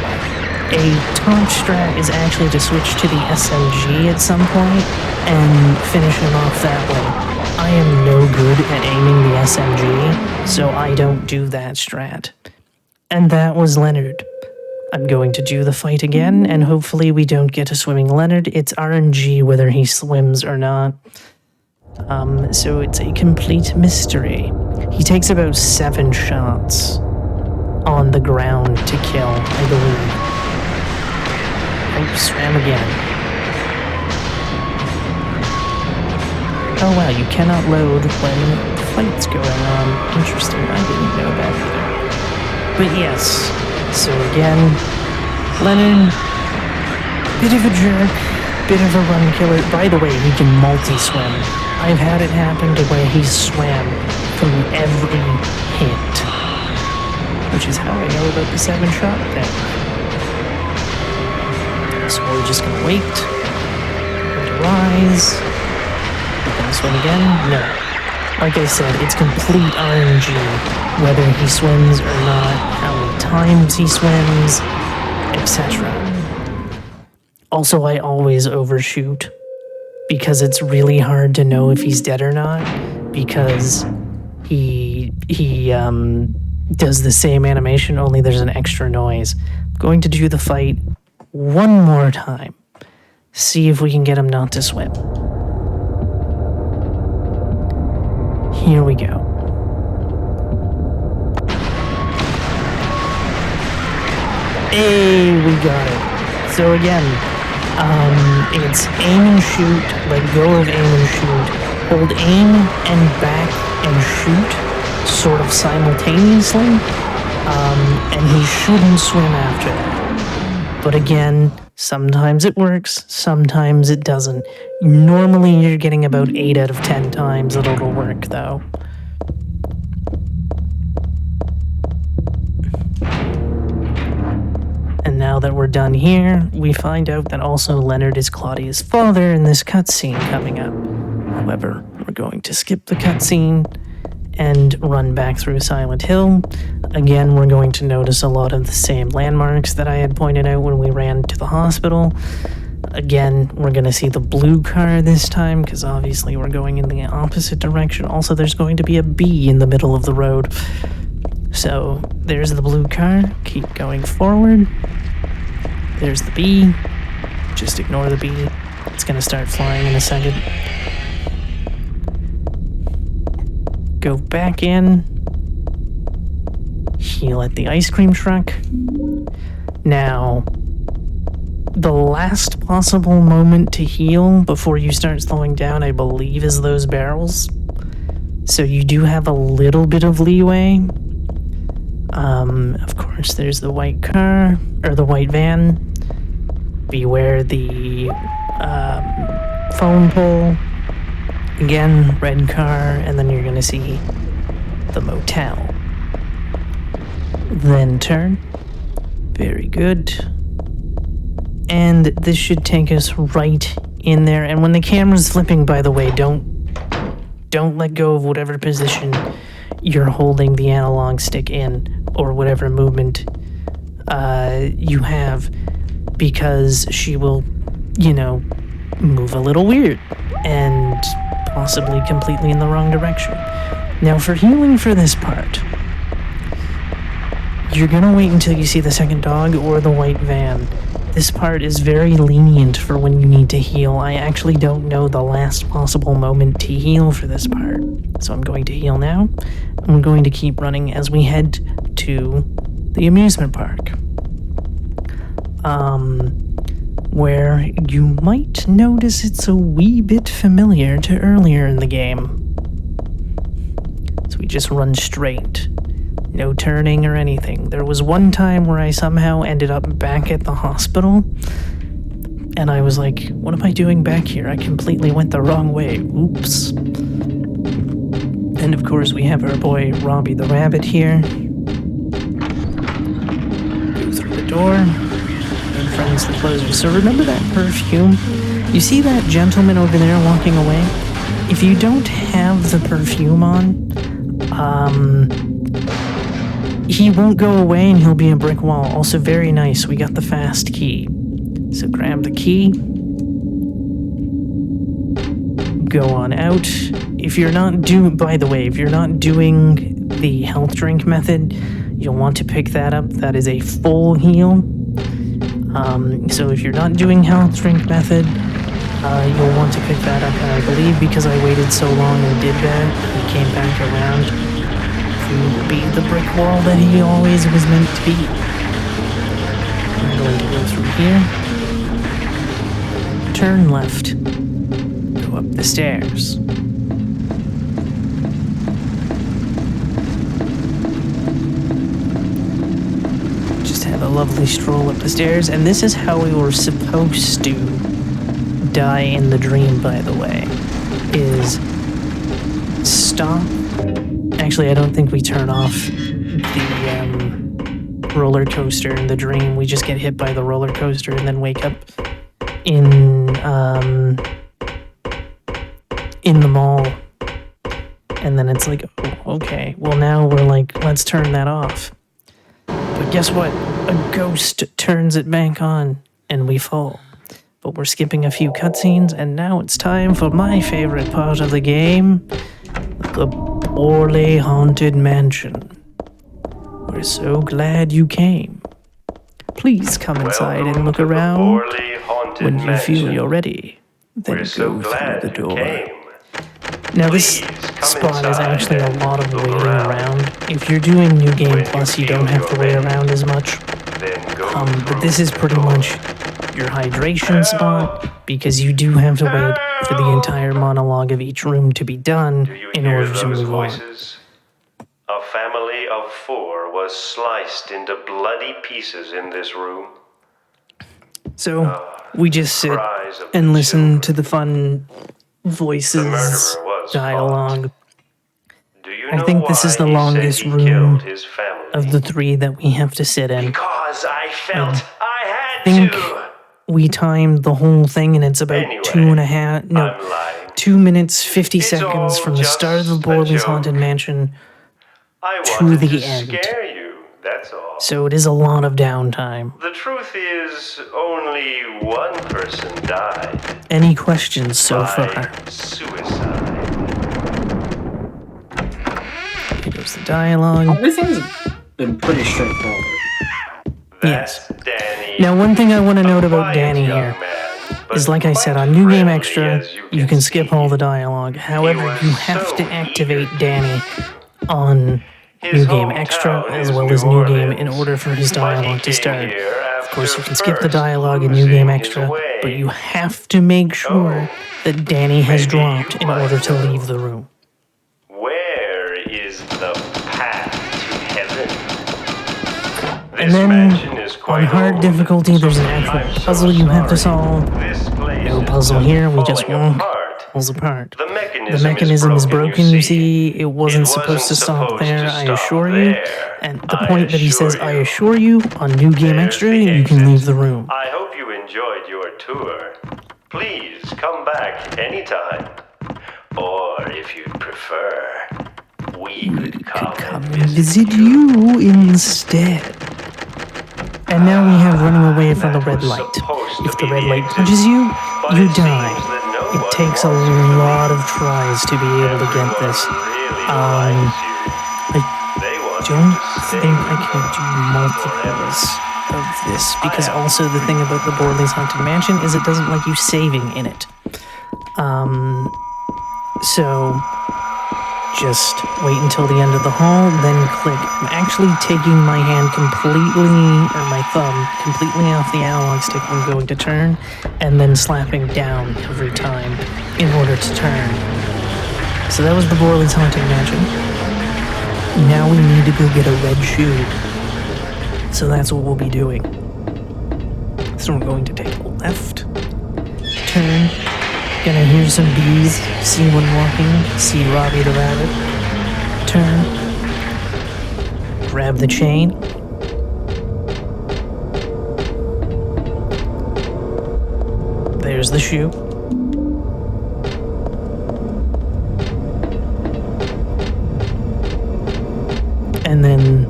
A top strat is actually to switch to the SMG at some point and finish him off that way. I am no good at aiming the SMG, so I don't do that strat. And that was Leonard. I'm going to do the fight again, and hopefully we don't get a swimming Leonard. It's RNG whether he swims or not. So it's a complete mystery. He takes about 7 shots on the ground to kill, I believe. Oh, swam again. Oh wow, you cannot load when the fight's going on. Interesting, I didn't know that either. But yes. So again, Leonard, bit of a jerk, bit of a run killer. By the way, he can multi-swim. I've had it happen to where he swam through every hit, which is how I know about the 7-shot thing. So we're just gonna wait, we're gonna rise, we're gonna swim again, no. Like I said, it's complete RNG, whether he swims or not, how many times he swims, etc. Also, I always overshoot, because it's really hard to know if he's dead or not, because he does the same animation, only there's an extra noise. I'm going to do the fight one more time. See if we can get him not to swim. Here we go. Hey, we got it. So again, it's aim and shoot, let go of aim and shoot, hold aim and back and shoot sort of simultaneously, and he shouldn't swim after that. But again, sometimes it works, sometimes it doesn't. Normally you're getting about 8 out of 10 times that it'll work though. And now that we're done here, we find out that also Leonard is Claudia's father in this cutscene coming up. However, we're going to skip the cutscene and run back through Silent Hill. Again, we're going to notice a lot of the same landmarks that I had pointed out when we ran to the hospital. Again, we're going to see the blue car this time, because obviously we're going in the opposite direction. Also, there's going to be a bee in the middle of the road. So, there's the blue car. Keep going forward. There's the bee. Just ignore the bee. It's going to start flying in a second. Go back in. Heal at the ice cream truck. Now, the last possible moment to heal before you start slowing down, I believe, is those barrels. So you do have a little bit of leeway. Of course, there's the white car, or the white van. Beware the phone pole. Again, red car, and then you're gonna see the motel. Then turn. Very good. And this should take us right in there. And when the camera's flipping, by the way, don't let go of whatever position you're holding the analog stick in, or whatever movement you have, because she will, move a little weird and possibly completely in the wrong direction. Now, for healing for this part, you're gonna wait until you see the second dog or the white van. This part is very lenient for when you need to heal. I actually don't know the last possible moment to heal for this part. So I'm going to heal now. I'm going to keep running as we head to the amusement park. Where you might notice it's a wee bit familiar to earlier in the game. So we just run straight. No turning or anything. There was one time where I somehow ended up back at the hospital, and I was like, what am I doing back here? I completely went the wrong way. Oops. And of course we have our boy Robbie the Rabbit here. Go through the door. And friends the closer. So remember that perfume? You see that gentleman over there walking away? If you don't have the perfume on, he won't go away and he'll be a brick wall. Also very nice, we got the fast key. So grab the key. Go on out. If you're not by the way, if you're not doing the health drink method, you'll want to pick that up. That is a full heal. So if you're not doing health drink method, you'll want to pick that up. And I believe because I waited so long and did that, he came back around to be the brick wall that he always was meant to be. I'm going to go through here. Turn left. Go up the stairs. Just have a lovely stroll up the stairs, and this is how we were supposed to die in the dream, by the way, is stop. Actually, I don't think we turn off the roller coaster in the dream. We just get hit by the roller coaster and then wake up in the mall. And then it's like, oh, okay, well now we're like, let's turn that off. But guess what? A ghost turns it back on, and we fall. But we're skipping a few cutscenes, and now it's time for my favorite part of the game, the poorly haunted mansion. We're so glad you came. Please come inside and look around. When you feel you're ready, then go through the door. Now this spot is actually a lot of waiting around. If you're doing New Game Plus, you don't have to wait around as much. But this is pretty much your hydration spot, because you do have to wait for the entire monologue of each room to be done in order to move on. A family of 4 was sliced into bloody pieces in this room. So we just sit and listen to the fun voices, dialogue. I think this is the longest room of the 3 that we have to sit in. Because I felt I had think to. we timed the whole thing, and it's about 2 minutes 50 seconds from the start of the Borley's Haunted Mansion to the end. Scare you, that's all. So it is a lot of downtime. The truth is, only one person died. Any questions so far? Suicide. Here goes the dialogue. Everything's been pretty straightforward. Yes. Danny. Now, one thing I want to note about Danny here is, like I said, on New Game Extra, you can skip all the dialogue. However, you have to activate Danny on New Game Extra as well as New Game in order for his dialogue to start. Of course, you can skip the dialogue in New Game Extra, but you have to make sure that Danny has dropped in order to leave the room. Where is the path to heaven? And then, on hard difficulty, there's an actual puzzle you have to solve. No puzzle here, we just walk. Falls apart. The mechanism is broken, you see. It wasn't supposed to stop there, I assure you. And the point that he says, I assure you, on New Game Extra, you can leave the room. I hope you enjoyed your tour. Please come back anytime. Or if you'd prefer, we could come and visit you instead. And now we have running away from the red light. If the red light touches you, you die. It takes a lot of tries to be able to get this. I don't think I can do multiples of this, because also the thing about the Borley's Haunted Mansion is it doesn't like you saving in it. So just wait until the end of the hall, then click. I'm actually taking my hand completely, or my thumb, completely off the analog stick when going to turn, and then slapping down every time in order to turn. So that was the Borley's Haunted Mansion. Now we need to go get a red shoe. So that's what we'll be doing. So we're going to take a left, turn, gonna hear some bees, see one walking, see Robbie the rabbit, turn, grab the chain, there's the shoe, and then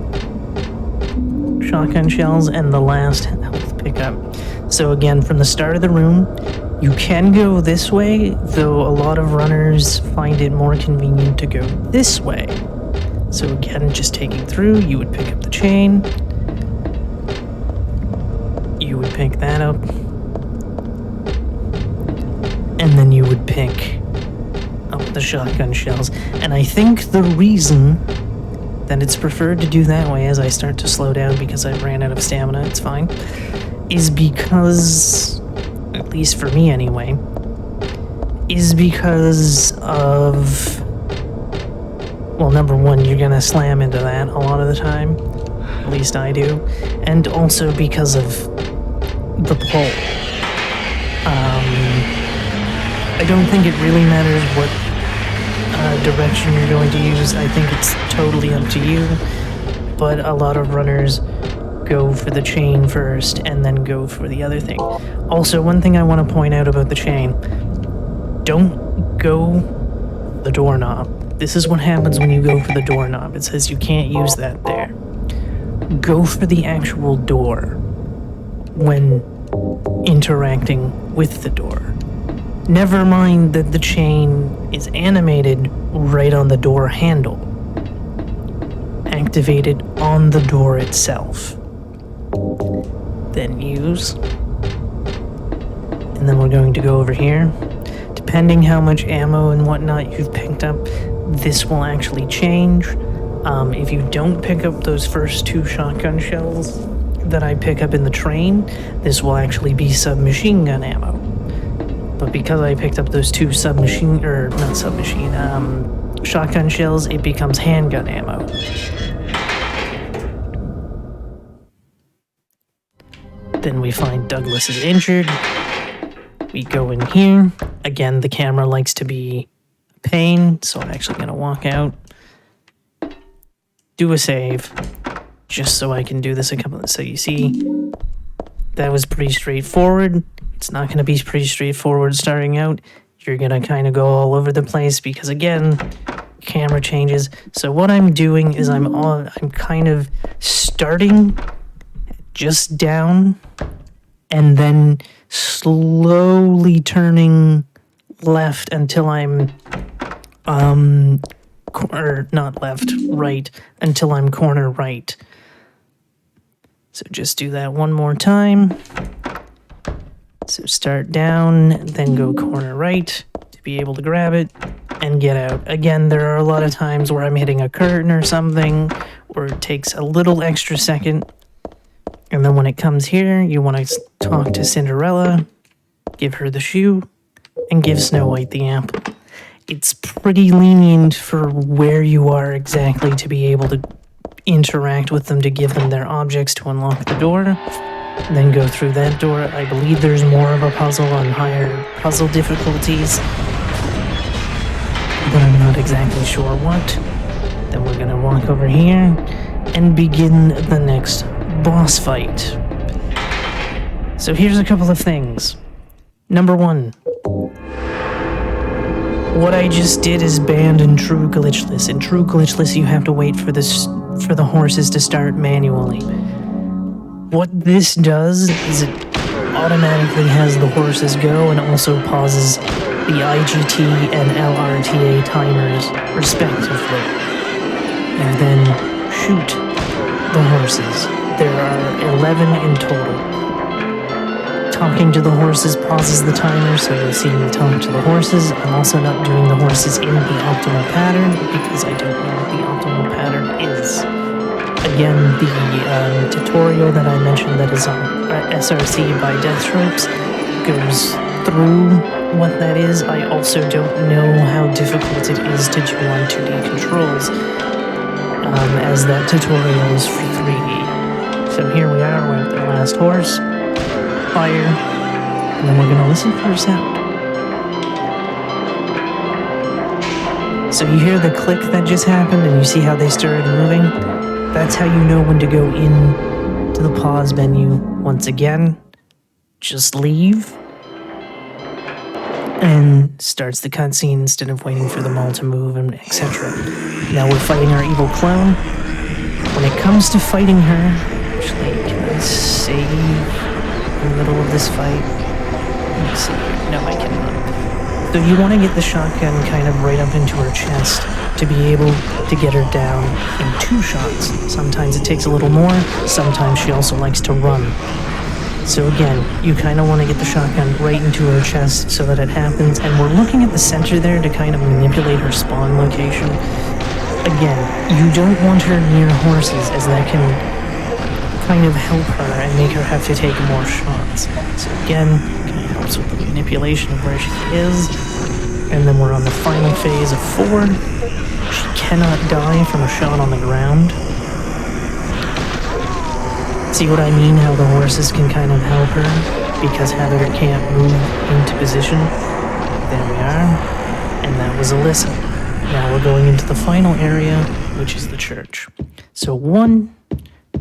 shotgun shells and the last health pickup. So again, from the start of the room, you can go this way, though a lot of runners find it more convenient to go this way. So again, just taking through, you would pick up the chain. You would pick that up. And then you would pick up the shotgun shells. And I think the reason that it's preferred to do that way as I start to slow down because I ran out of stamina, it's fine, is because, at least for me anyway, is because of, well, number one, you're gonna slam into that a lot of the time, at least I do, and also because of the pull. I don't think it really matters what direction you're going to use. I think it's totally up to you, but a lot of runners go for the chain first and then go for the other thing. Also, one thing I want to point out about the chain, don't go the doorknob. This is what happens when you go for the doorknob. It says you can't use that there. Go for the actual door when interacting with the door. Never mind that the chain is animated right on the door handle. Activated on the door itself. Then use. And then we're going to go over here. Depending how much ammo and whatnot you've picked up, this will actually change. If you don't pick up those first 2 shotgun shells that I pick up in the train, this will actually be submachine gun ammo. But because I picked up those 2 shotgun shells, it becomes handgun ammo. Then we find Douglas is injured. We go in here. Again, the camera likes to be a pain, so I'm actually going to walk out. Do a save, just so I can do this a couple of... So you see, that was pretty straightforward. It's not going to be pretty straightforward starting out. You're going to kind of go all over the place because, again, camera changes. So what I'm doing is I'm kind of starting just down and then slowly turning left until I'm right until I'm corner right. So just do that one more time. So start down, then go corner right to be able to grab it and get out. Again, there are a lot of times where I'm hitting a curtain or something, or it takes a little extra second. And then when it comes here, you want to talk to Cinderella, give her the shoe, and give Snow White the apple. It's pretty lenient for where you are exactly to be able to interact with them to give them their objects to unlock the door. Then go through that door. I believe there's more of a puzzle on higher puzzle difficulties, but I'm not exactly sure what. Then we're gonna walk over here and begin the next boss fight. So here's a couple of things. Number 1. What I just did is banned in true glitchless. In true glitchless, you have to wait for the horses to start manually. What this does is it automatically has the horses go and also pauses the IGT and LRTA timers respectively. And then shoot the horses. There are 11 in total. Talking to the horses pauses the timer, so you'll see me talk to the horses. I'm also not doing the horses in the optimal pattern because I don't know what the optimal pattern is. Again, the tutorial that I mentioned that is on SRC by Deathstrokes goes through what that is. I also don't know how difficult it is to do on 2D controls, as that tutorial is for 3D. So here we are, we're at the last horse. Fire, and then we're going to listen for a sound. So you hear the click that just happened, and you see how they started moving? That's how you know when to go in to the pause menu once again. Just leave, and starts the cutscene instead of waiting for them all to move, and etc. Now we're fighting our evil clone. When it comes to fighting her, actually, can I save in the middle of this fight? Let me see. No, I cannot. So you want to get the shotgun kind of right up into her chest to be able to get her down in 2 shots. Sometimes it takes a little more, sometimes she also likes to run. So again, you kind of want to get the shotgun right into her chest so that it happens, and we're looking at the center there to kind of manipulate her spawn location. Again, you don't want her near horses, as that can kind of help her and make her have to take more shots. So again, kind of helps with the manipulation of where she is. And then we're on the final phase of 4. She cannot die from a shot on the ground. See what I mean? How the horses can kind of help her because Heather can't move into position. There we are. And that was Alyssa. Now we're going into the final area, which is the church. So 1,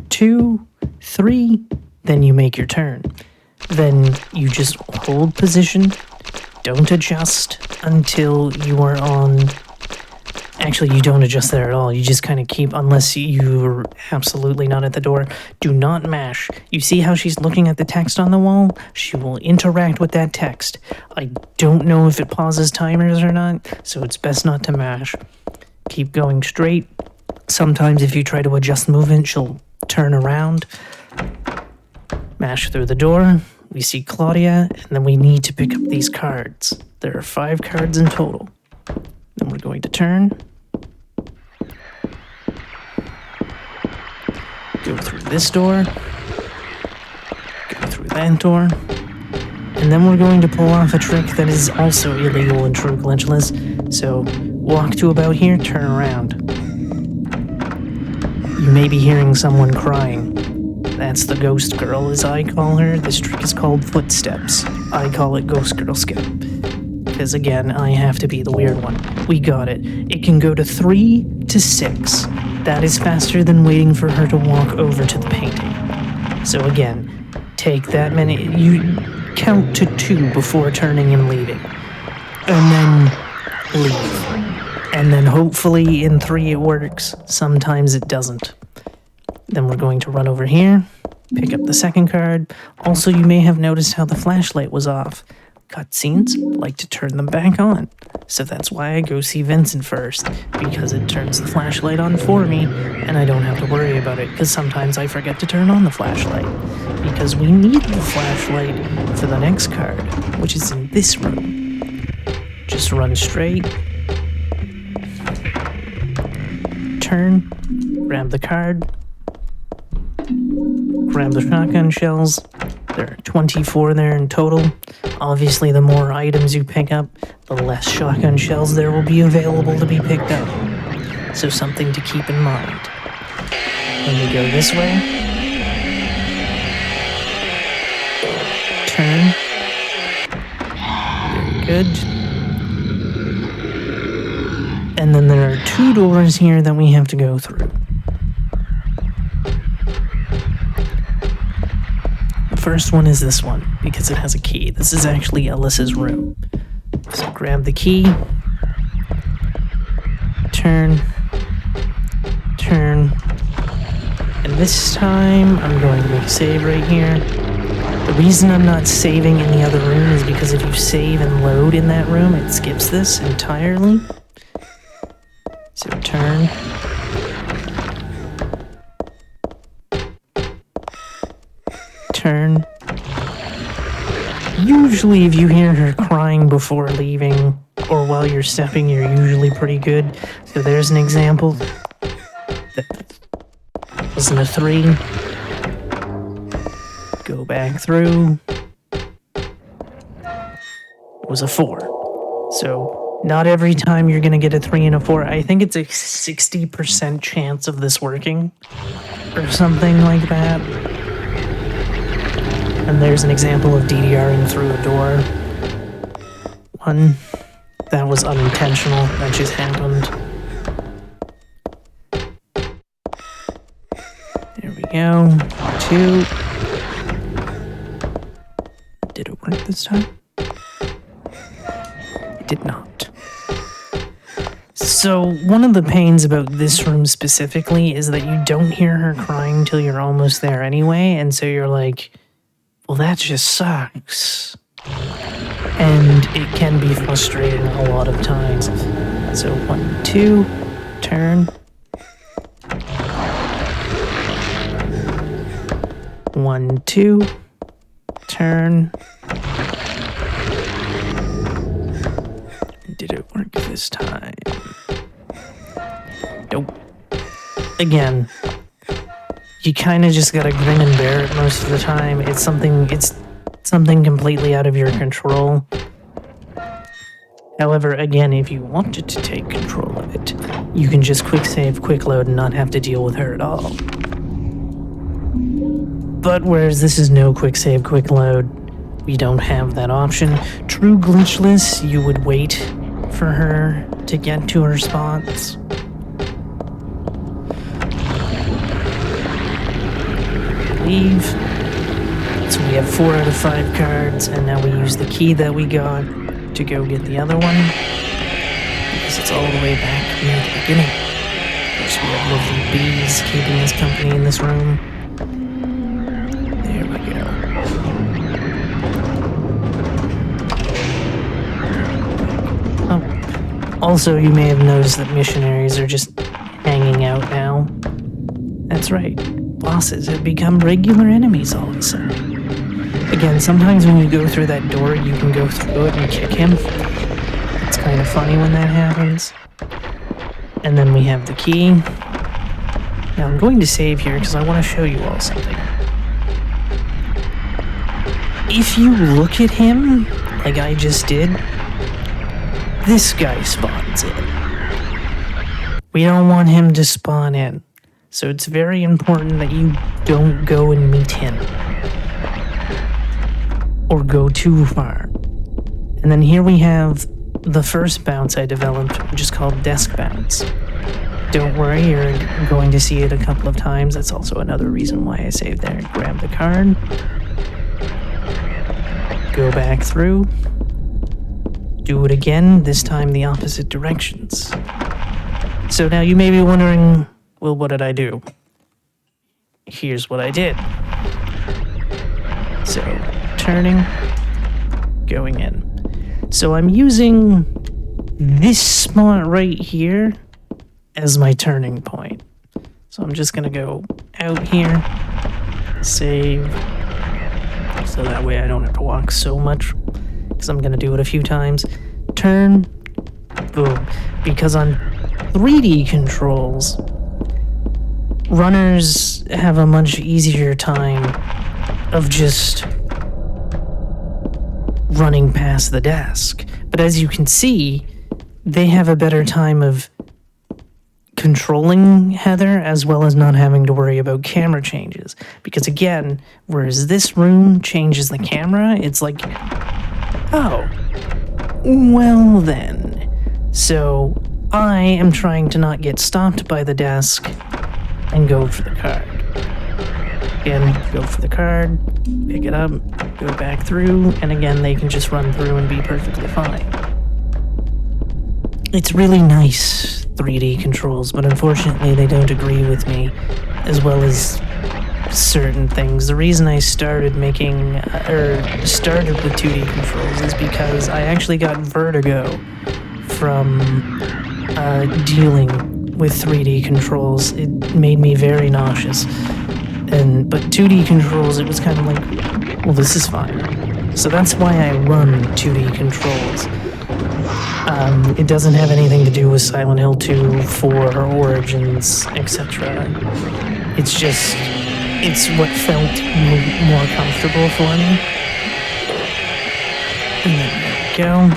2, 3, then you make your turn. Then you just hold position, don't adjust until you are on Actually, you don't adjust there at all. You just kind of keep, unless you're absolutely not at the door, do not mash. You see how she's looking at the text on the wall? She will interact with that text. I don't know if it pauses timers or not, so it's best not to mash. Keep going straight. Sometimes if you try to adjust movement, she'll turn around. Mash through the door. We see Claudia, and then we need to pick up these cards. There are 5 cards in total. Then we're going to turn. Go through this door. Go through that door. And then we're going to pull off a trick that is also illegal in True Glitchless. So walk to about here, turn around. You may be hearing someone crying. That's the ghost girl, as I call her. This trick is called footsteps. I call it ghost girl skip. Because again, I have to be the weird one. We got it. It can go to 3 to 6. That is faster than waiting for her to walk over to the painting. So again, take that many. You count to 2 before turning and leaving. And then leave. And then hopefully in 3 it works. Sometimes it doesn't. Then we're going to run over here, pick up the second card. Also, you may have noticed how the flashlight was off. Cutscenes like to turn them back on. So that's why I go see Vincent first, because it turns the flashlight on for me, and I don't have to worry about it, because sometimes I forget to turn on the flashlight. Because we need the flashlight for the next card, which is in this room. Just run straight. Turn. Grab the card. Grab the shotgun shells. There are 24 there in total. Obviously, the more items you pick up, the less shotgun shells there will be available to be picked up. So something to keep in mind. When we go this way, turn. Very good. And then there are 2 doors here that we have to go through. First one is this one, because it has a key. This is actually Alyssa's room. So grab the key, turn, and this time I'm going to make a save right here. The reason I'm not saving in the other room is because if you save and load in that room, it skips this entirely. So turn. Turn. Usually if you hear her crying before leaving or while you're stepping, you're usually pretty good. So there's an example. That wasn't a 3. Go back through. It was a 4. So not every time you're going to get a 3 and a 4. I think it's a 60% chance of this working or something like that. And there's an example of DDRing through a door. 1. That was unintentional. That just happened. There we go. 2. Did it work this time? It did not. So one of the pains about this room specifically is that you don't hear her crying till you're almost there anyway, and so you're like, well, that just sucks. And it can be frustrating a lot of times. So 1, 2, turn. 1, 2, turn. Did it work this time? Nope. Again, you kind of just gotta grin and bear it most of the time. It's something completely out of your control. However, again, if you wanted to take control of it, you can just quick save, quick load, and not have to deal with her at all. But whereas this is no quick save, quick load, we don't have that option. True glitchless, you would wait for her to get to her spots. Leave. So we have 4 out of 5 cards, and now we use the key that we got to go get the other one. because it's all the way back near the beginning. So we have lovely bees keeping us company in this room. There we go. Oh. Also, you may have noticed that missionaries are just hanging out now. That's right. Bosses have become regular enemies all of a sudden. Again, sometimes when you go through that door, you can go through it and kick him. It's kind of funny when that happens. And then we have the key. Now I'm going to save here because I want to show you all something. If you look at him, like I just did, this guy spawns in. We don't want him to spawn in. So it's very important that you don't go and meet him. Or go too far. And then here we have the first bounce I developed, which is called desk bounce. Don't worry, you're going to see it a couple of times. That's also another reason why I saved there. Grab the card. Go back through. Do it again, this time the opposite directions. So now you may be wondering, well, what did I do? Here's what I did. So, turning, going in. So I'm using this spot right here as my turning point. So I'm just gonna go out here, save, so that way I don't have to walk so much, because I'm gonna do it a few times. Turn, boom. Because on 3D controls, runners have a much easier time of just running past the desk. But as you can see, they have a better time of controlling Heather as well as not having to worry about camera changes. Because again, whereas this room changes the camera, it's like, oh, well then. So I am trying to not get stopped by the desk and go for the card. Again, go for the card, pick it up, go back through, and again, they can just run through and be perfectly fine. It's really nice 3D controls, but unfortunately they don't agree with me, as well as certain things. The reason I started started with 2D controls is because I actually got vertigo from dealing with 3D controls. It made me very nauseous. But 2D controls, it was kind of like, well, this is fine. So that's why I run 2D controls. It doesn't have anything to do with Silent Hill 2, 4, Origins, etc. It's just, it's what felt more comfortable for me. And then there we go.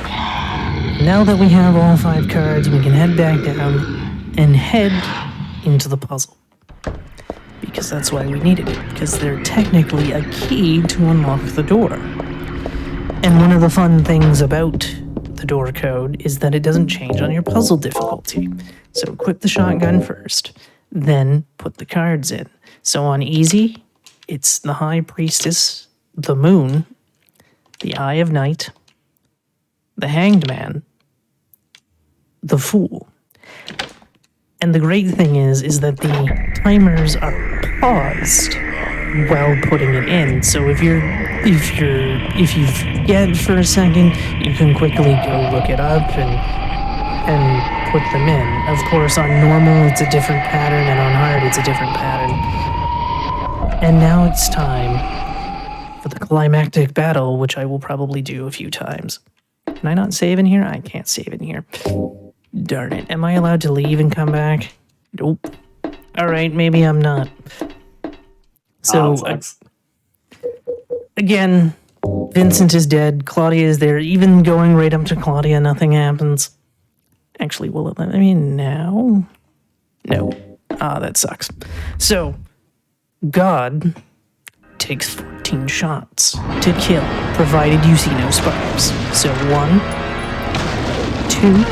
Now that we have all 5 cards, we can head back down and head into the puzzle. Because that's why we needed it, because they're technically a key to unlock the door. And one of the fun things about the door code is that it doesn't change on your puzzle difficulty. So equip the shotgun first, then put the cards in. So on easy, it's the High Priestess, the Moon, the Eye of Night, the Hanged Man, the Fool. And the great thing is that the timers are paused while putting it in. So if you forget for a second, you can quickly go look it up and put them in. Of course, on normal it's a different pattern, and on hard it's a different pattern. And now it's time for the climactic battle, which I will probably do a few times. Can I not save in here? I can't save in here. Darn it. Am I allowed to leave and come back? Nope. Alright, maybe I'm not. So, again, Vincent is dead. Claudia is there. Even going right up to Claudia, nothing happens. Actually, will it let me now? No. Ah, that sucks. So, God takes 14 shots to kill, provided you see no sparks. So, 1, 2,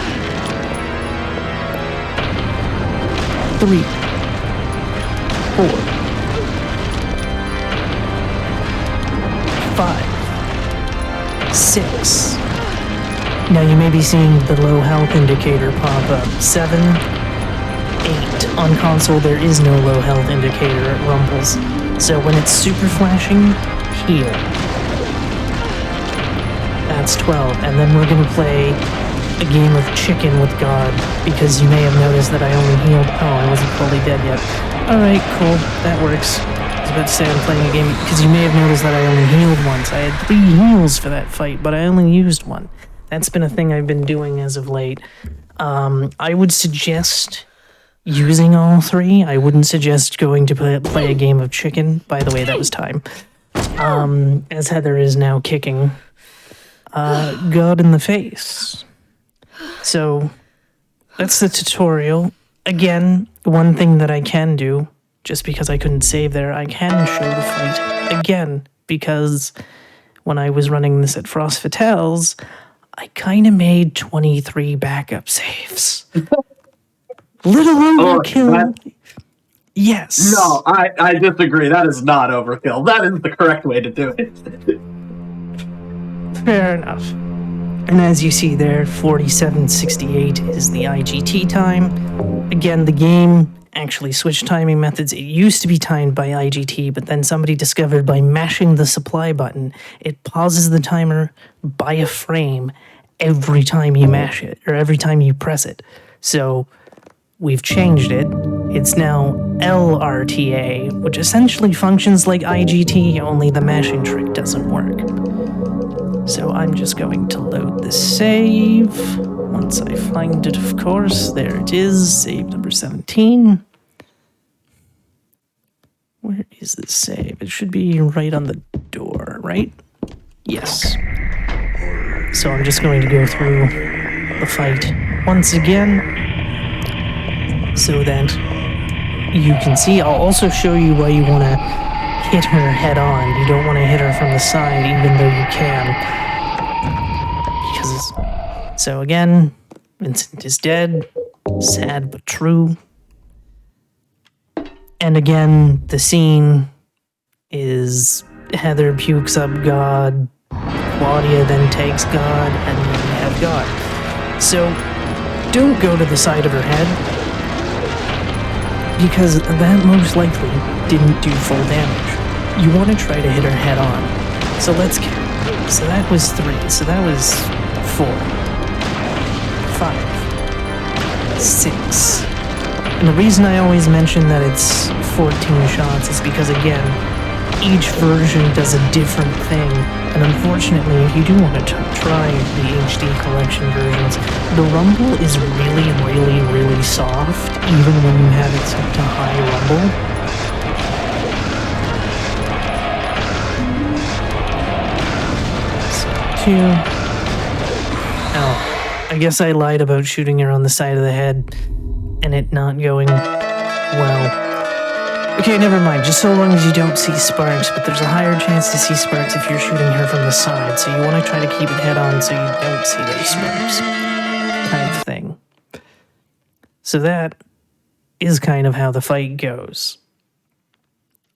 3, 4, 5, 6, Now you may be seeing the low health indicator pop up. 7, 8. On console, there is no low health indicator at Rumbles. So when it's super flashing, heal. That's 12. And then we're going to play a game of chicken with God, because you may have noticed that I only healed. Oh, I wasn't fully dead yet. Alright, cool. That works. I was about to say I'm playing a game, because you may have noticed that I only healed once. I had 3 heals for that fight, but I only used 1. That's been a thing I've been doing as of late. I would suggest using all 3. I wouldn't suggest going to play a game of chicken. By the way, that was time. As Heather is now kicking God in the face. So, that's the tutorial. Again, one thing that I can do, just because I couldn't save there, I can show the fight again, because when I was running this at Frost Fatales, I kind of made 23 backup saves. Little overkill. Yes. No, I disagree. That is not overkill. That is the correct way to do it. Fair enough. And as you see there, 47:68 is the IGT time. Again, the game actually switched timing methods. It used to be timed by IGT, but then somebody discovered by mashing the supply button, it pauses the timer by a frame every time you mash it, or every time you press it. So we've changed it. It's now LRTA, which essentially functions like IGT, only the mashing trick doesn't work. So I'm just going to load the save. Once I find it, of course. There it is, save number 17. Where is the save? It should be right on the door, right? Yes. So I'm just going to go through the fight once again, so that you can see. I'll also show you why you want to hit her head on. You don't want to hit her from the side, even though you can. So again, Vincent is dead. Sad but true. And again, the scene is Heather pukes up God, Claudia then takes God, and then we have God. So don't go to the side of her head, because that most likely didn't do full damage. You want to try to hit her head on. So let's count. So that was 3. So that was 4, 5, 6. And the reason I always mention that it's 14 shots is because, again, each version does a different thing. And unfortunately, if you do want to try the HD collection versions, the rumble is really, really, really soft, even when you have it set to high rumble. Oh, I guess I lied about shooting her on the side of the head and it not going well. Okay, never mind, just so long as you don't see sparks, but there's a higher chance to see sparks if you're shooting her from the side, so you want to try to keep it head on so you don't see those sparks, kind of thing. So that is kind of how the fight goes.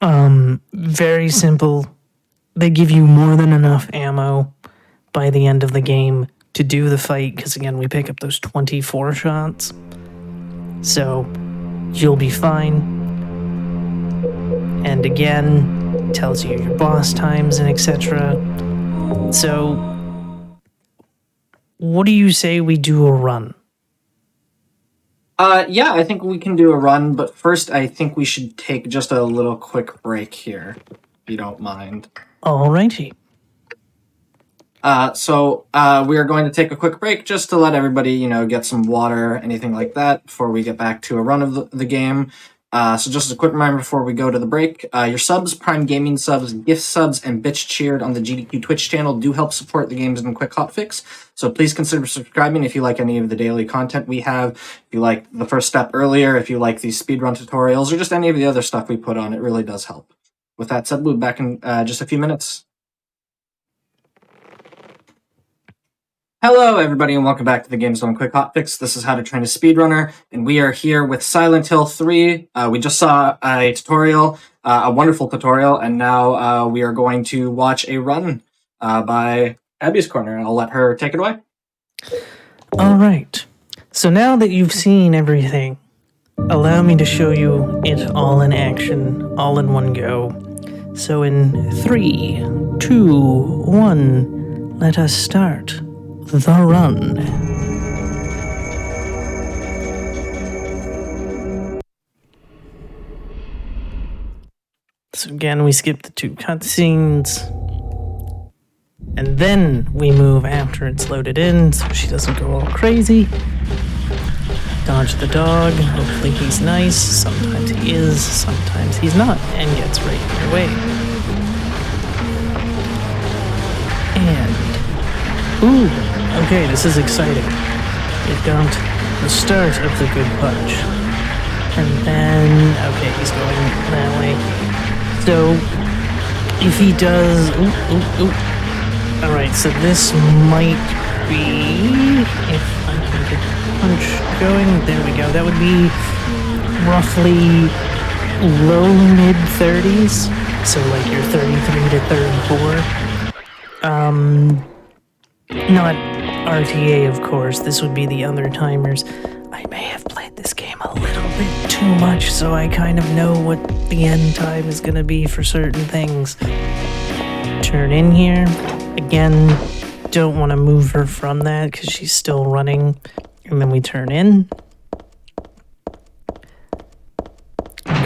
Very simple. They give you more than enough ammo by the end of the game to do the fight, because again, we pick up those 24 shots. So you'll be fine. And again, tells you your boss times and etc. So what do you say we do a run? Yeah, I think we can do a run, but first I think we should take just a little quick break here, if you don't mind. Alrighty. So we are going to take a quick break just to let everybody, get some water, anything like that, before we get back to a run of the game. So just a quick reminder before we go to the break, your subs, Prime Gaming subs, gift subs, and Bitch Cheered on the GDQ Twitch channel do help support the games in Quick Hotfix. So please consider subscribing if you like any of the daily content we have, if you like the first step earlier, if you like these speedrun tutorials, or just any of the other stuff we put on. It really does help. With that said, we'll be back in just a few minutes. Hello, everybody, and welcome back to the Games on Quick Hotfix. This is How to Train a Speedrunner, and we are here with Silent Hill 3. We just saw a tutorial, a wonderful tutorial, and now we are going to watch a run by Abby's Corner. I'll let her take it away. All right. So now that you've seen everything, allow me to show you it all in action, all in one go. So in 3, 2, 1, let us start the run. So again, we skip the 2 cutscenes. And then we move after it's loaded in so she doesn't go all crazy. Dodge the dog. Hopefully he's nice. Sometimes he is, sometimes he's not, and gets right in your way. And... ooh, okay, this is exciting. We've got the start of the good punch. And then... okay, he's going that way. So, if he does... ooh. Alright, so this might be... if I can get the punch going, there we go. That would be roughly low-mid 30s. So like your 33 to 34. Not RTA, of course. This would be the other timers. I may have played this game a little bit too much, so I kind of know what the end time is going to be for certain things. Turn in here. Again, don't want to move her from that because she's still running. And then we turn in.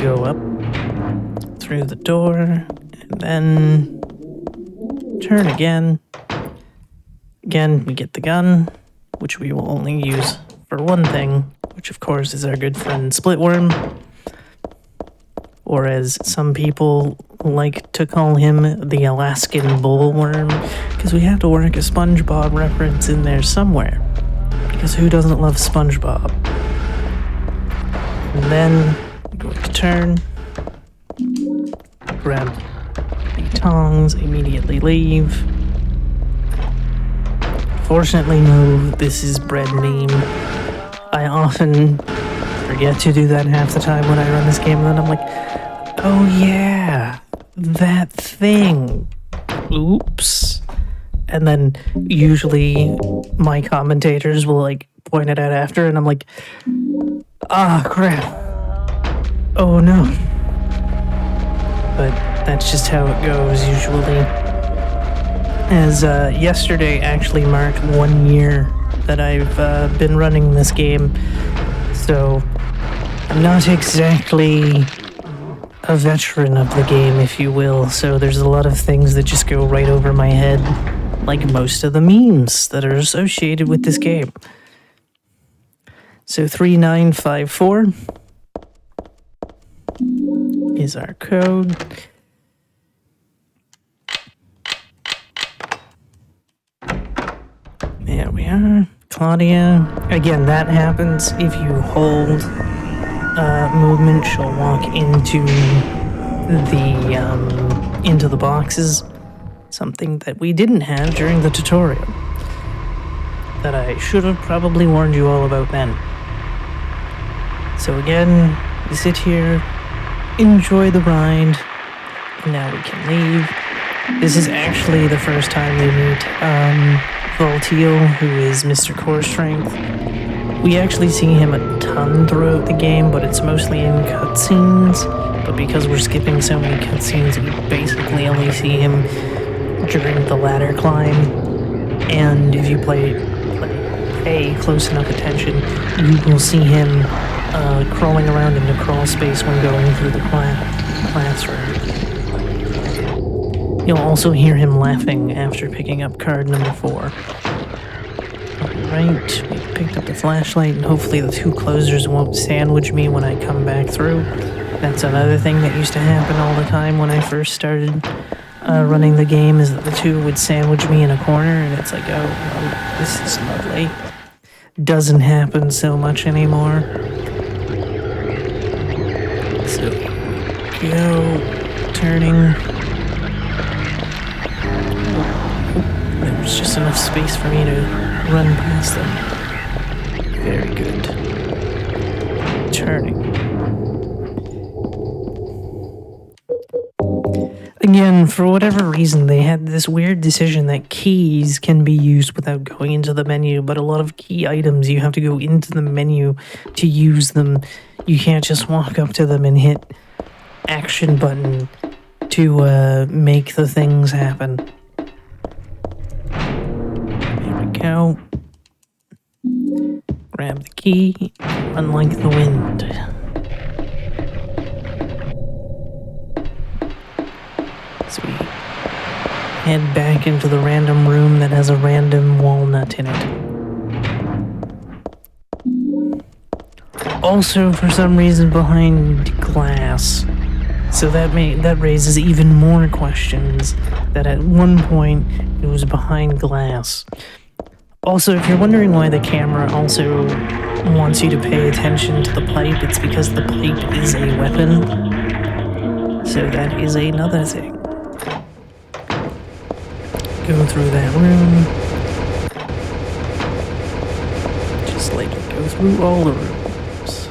Go up through the door. And then turn again. Again, we get the gun, which we will only use for one thing, which of course is our good friend Splitworm. Or as some people like to call him, the Alaskan bullworm, because we have to work a SpongeBob reference in there somewhere. Because who doesn't love SpongeBob? And then, going to turn, grab the tongs, immediately leave. Fortunately, no, this is bread name. I often forget to do that half the time when I run this game, and then I'm like, oh yeah, that thing. Oops. And then usually my commentators will like point it out after, and I'm like, ah, crap. Oh no. But that's just how it goes usually. As yesterday actually marked 1 year that I've been running this game, so I'm not exactly a veteran of the game, if you will, so there's a lot of things that just go right over my head, like most of the memes that are associated with this game. So 3954 is our code. There we are. Claudia. Again, that happens if you hold movement. She'll walk into the boxes. Something that we didn't have during the tutorial. That I should have probably warned you all about then. So again, we sit here, enjoy the ride, and now we can leave. This is actually the first time we meet Volteal, who is Mr. Core Strength. We actually see him a ton throughout the game, but it's mostly in cutscenes. But because we're skipping so many cutscenes, we basically only see him during the ladder climb. And if you pay close enough attention, you will see him crawling around into crawl space when going through the classroom. You'll also hear him laughing after picking up card number 4. Alright, we picked up the flashlight, and hopefully the 2 closers won't sandwich me when I come back through. That's another thing that used to happen all the time when I first started running the game, is that the 2 would sandwich me in a corner, and it's like, oh, this is lovely. Doesn't happen so much anymore. So, go, turning. There's just enough space for me to run past them. Very good. Turning. Again, for whatever reason, they had this weird decision that keys can be used without going into the menu, but a lot of key items, you have to go into the menu to use them. You can't just walk up to them and hit action button to make the things happen. There we go. Grab the key, run like the wind. So we head back into the random room that has a random walnut in it. Also, for some reason, behind glass. So that raises even more questions, that at one point it was behind glass. Also, if you're wondering why the camera also wants you to pay attention to the pipe, it's because the pipe is a weapon. So that is another thing. Go through that room. Just like it go through all the rooms.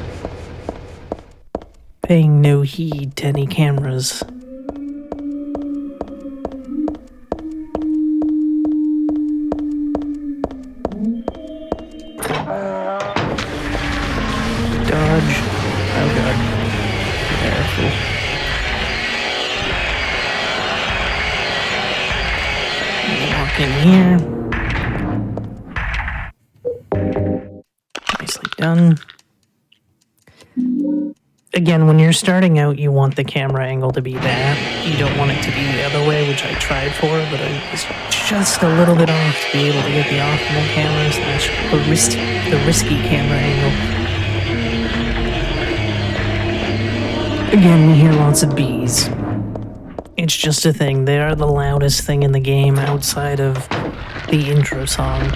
Paying no heed to any cameras. Dodge. Oh god. Careful. Walk in here. Nicely done. Again, when you're starting out, you want the camera angle to be that. You don't want it to be the other way, which I tried for, but I was just a little bit off to be able to get the optimal camera slash the risky camera angle. Again, we hear lots of bees. It's just a thing. They are the loudest thing in the game outside of the intro song,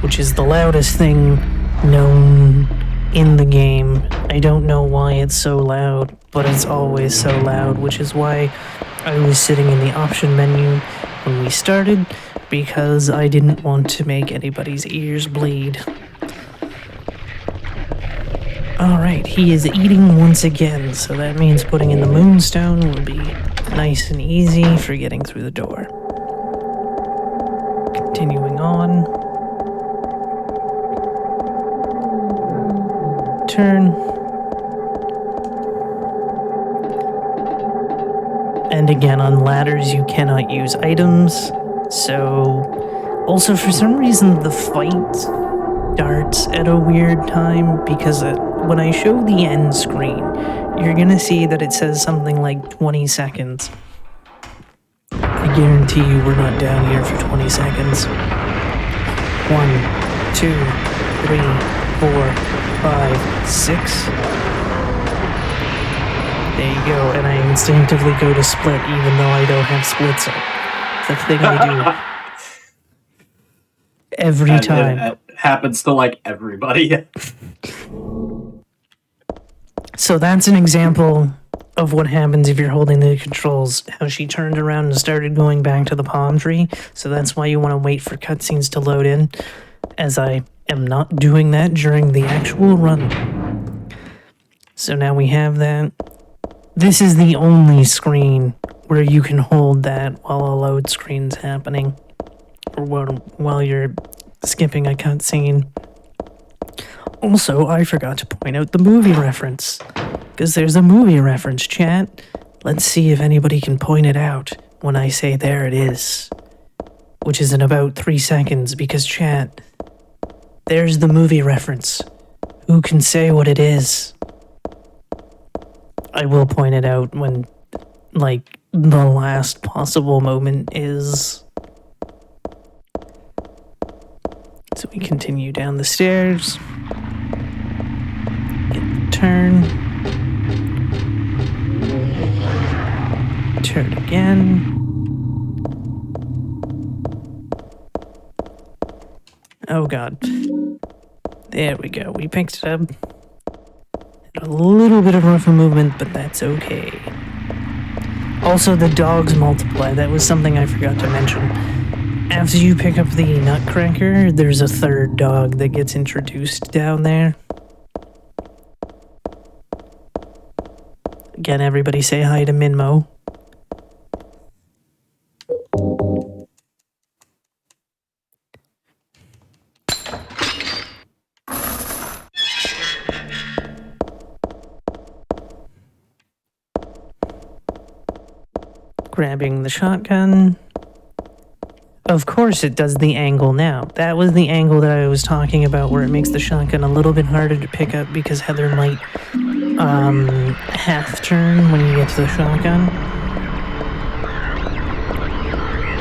which is the loudest thing known in the game. I don't know why it's so loud, but it's always so loud, which is why I was sitting in the option menu when we started, because I didn't want to make anybody's ears bleed. Alright, he is eating once again, so that means putting in the moonstone will be nice and easy for getting through the door. Continuing on. Turn. And again, on ladders, you cannot use items. So, also for some reason, the fight starts at a weird time, because when I show the end screen, you're gonna see that it says something like 20 seconds. I guarantee you we're not down here for 20 seconds. 1, 2, 3, 4, 5, 6. There you go, and I instinctively go to split even though I don't have splits up. It's the thing I do. Every time. It happens to like everybody. So that's an example of what happens if you're holding the controls. How she turned around and started going back to the palm tree. So that's why you want to wait for cutscenes to load in, as I am not doing that during the actual run. So now we have that. This is the only screen where you can hold that while a load screen's happening, or while you're skipping a cutscene. Also, I forgot to point out the movie reference, because there's a movie reference, chat. Let's see if anybody can point it out when I say there it is, which is in about 3 seconds, because chat, there's the movie reference. Who can say what it is? I will point it out when, like, the last possible moment is. So we continue down the stairs. Get the turn. Turn again. Oh god. There we go. We picked it up. A little bit of rougher movement, but that's okay. Also, the dogs multiply. That was something I forgot to mention. After you pick up the Nutcracker, there's a third dog that gets introduced down there. Again, everybody say hi to Minmo. grabbing the shotgun. Of course it does the angle now. That was the angle that I was talking about, where it makes the shotgun a little bit harder to pick up because Heather might half turn when you get to the shotgun.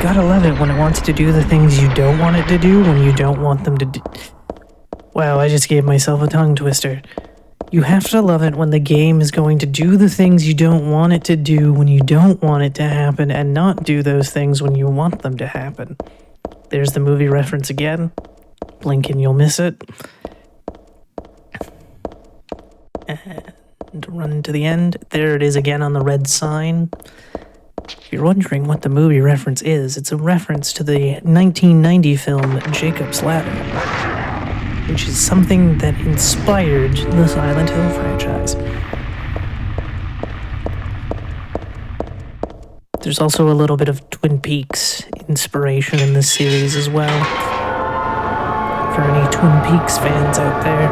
Gotta love it when it wants to do the things you don't want it to do when you don't want them to do. Wow, I just gave myself a tongue twister. You have to love it when the game is going to do the things you don't want it to do when you don't want it to happen, and not do those things when you want them to happen. There's the movie reference again. Blink and you'll miss it. And run to the end. There it is again on the red sign. If you're wondering what the movie reference is, it's a reference to the 1990 film Jacob's Ladder, which is something that inspired the Silent Hill franchise. There's also a little bit of Twin Peaks inspiration in this series as well. For any Twin Peaks fans out there.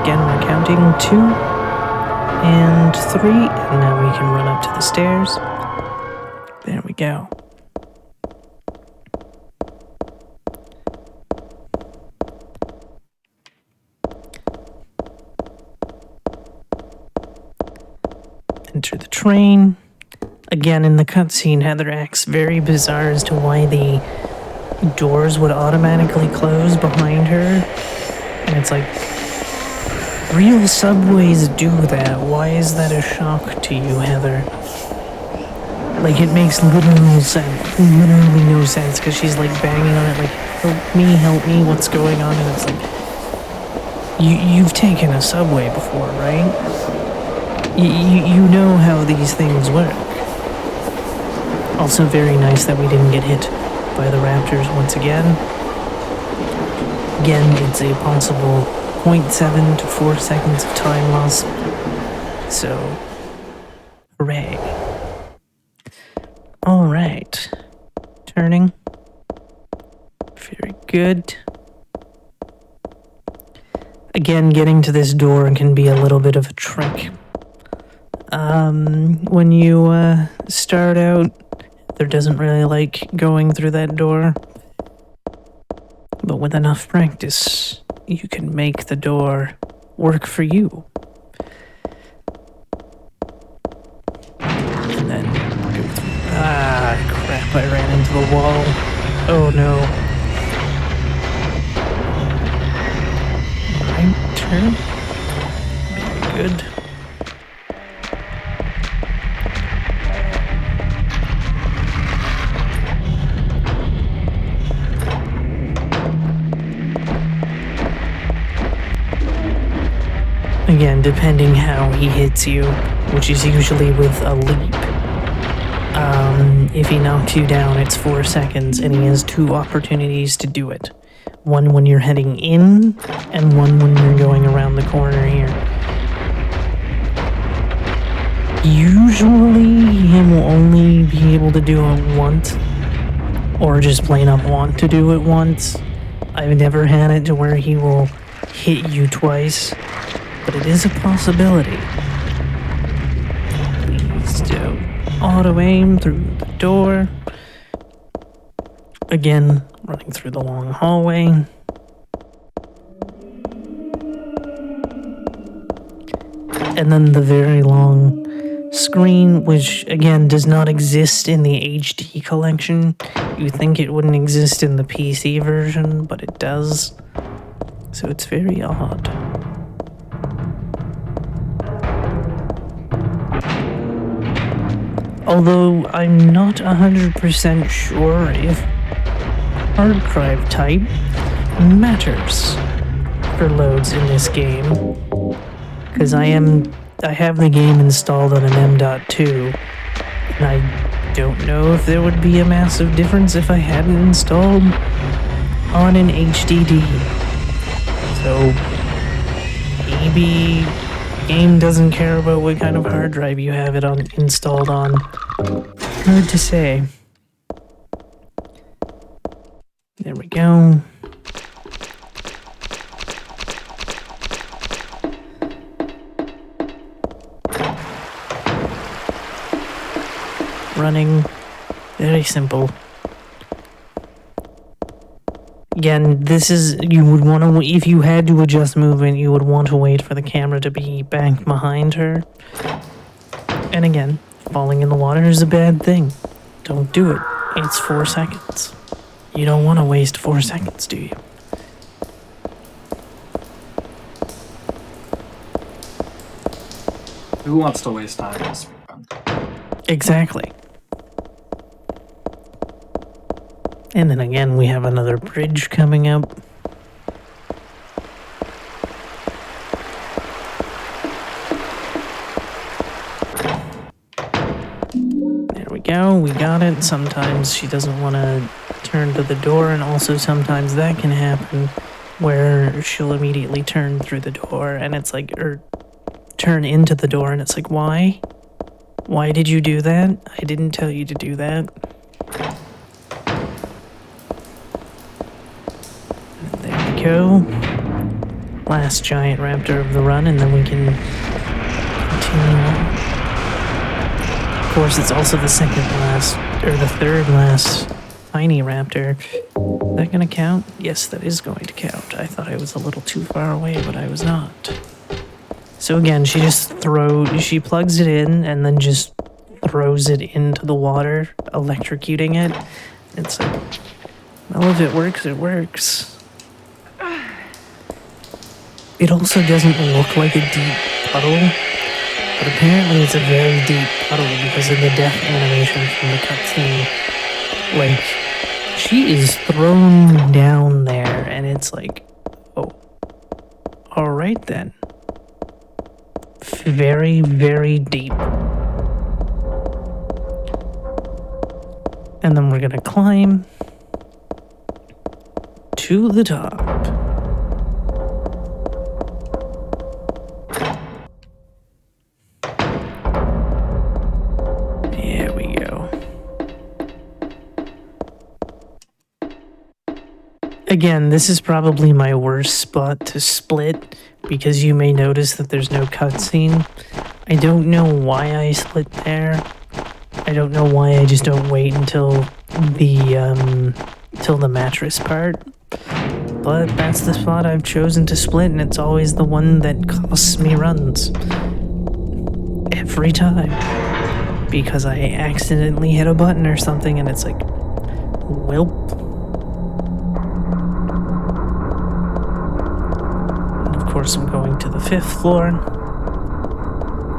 Again, we're counting 2 and 3, and now we can run up to the stairs. There we go. Enter the train. Again, in the cutscene, Heather acts very bizarre as to why the doors would automatically close behind her. And it's like, real subways do that. Why is that a shock to you, Heather? Like, it makes literally no sense, because she's like banging on it, like, help me, what's going on? And it's like, you've taken a subway before, right? You know how these things work. Also very nice that we didn't get hit by the raptors once again. Again, it's a possible 0.7 to 4 seconds of time loss. So, hooray. Alright. Turning. Very good. Again, getting to this door can be a little bit of a trick. When you start out, there doesn't really like going through that door. But with enough practice, you can make the door work for you. And then go through. Ah, crap, I ran into the wall. Oh no. Right turn. Very good. Again, depending how he hits you, which is usually with a leap. If he knocks you down, it's 4 seconds, and he has 2 opportunities to do it. One when you're heading in, and one when you're going around the corner here. Usually, he will only be able to do it once, or just plain up want to do it once. I've never had it to where he will hit you twice. But it is a possibility. Please don't auto-aim through the door. Again, running through the long hallway. And then the very long screen, which again does not exist in the HD collection. You think it wouldn't exist in the PC version, but it does. So it's very odd. Although I'm not 100% sure if hard drive type matters for loads in this game, because I have the game installed on an M.2, and I don't know if there would be a massive difference if I hadn't installed on an HDD. So maybe game doesn't care about what kind of hard drive you have it on installed on. Hard to say. There we go. running. Very simple. Again, this is, you would want to, if you had to adjust movement, you would want to wait for the camera to be back behind her. And again, falling in the water is a bad thing. Don't do it. It's 4 seconds. You don't want to waste 4 seconds, do you? Who wants to waste time in speedrun? Exactly. And then again, we have another bridge coming up. There we go, we got it. Sometimes she doesn't want to turn to the door, and also sometimes that can happen where she'll immediately turn through the door, and it's like, or turn into the door, and it's like, why? Why did you do that? I didn't tell you to do that. There we go. Last giant raptor of the run, and then we can continue on. Of course, it's also the second last, or the third last tiny raptor. Is that gonna count? Yes, that is going to count. I thought I was a little too far away, but I was not. So again, she she plugs it in and then just throws it into the water, electrocuting it. It's like, well, if it works, it works. It also doesn't look like a deep puddle, but apparently it's a very deep puddle because of the death animation from the cutscene. Like, she is thrown down there, and it's like, oh, alright then. Very, very deep. And then we're gonna climb to the top. There we go. Again, this is probably my worst spot to split because you may notice that there's no cutscene. I don't know why I split there. I don't know why I just don't wait until the mattress part. But that's the spot I've chosen to split, and it's always the one that costs me runs. Every time. Because I accidentally hit a button or something, and it's like, welp. And of course I'm going to the 5th floor,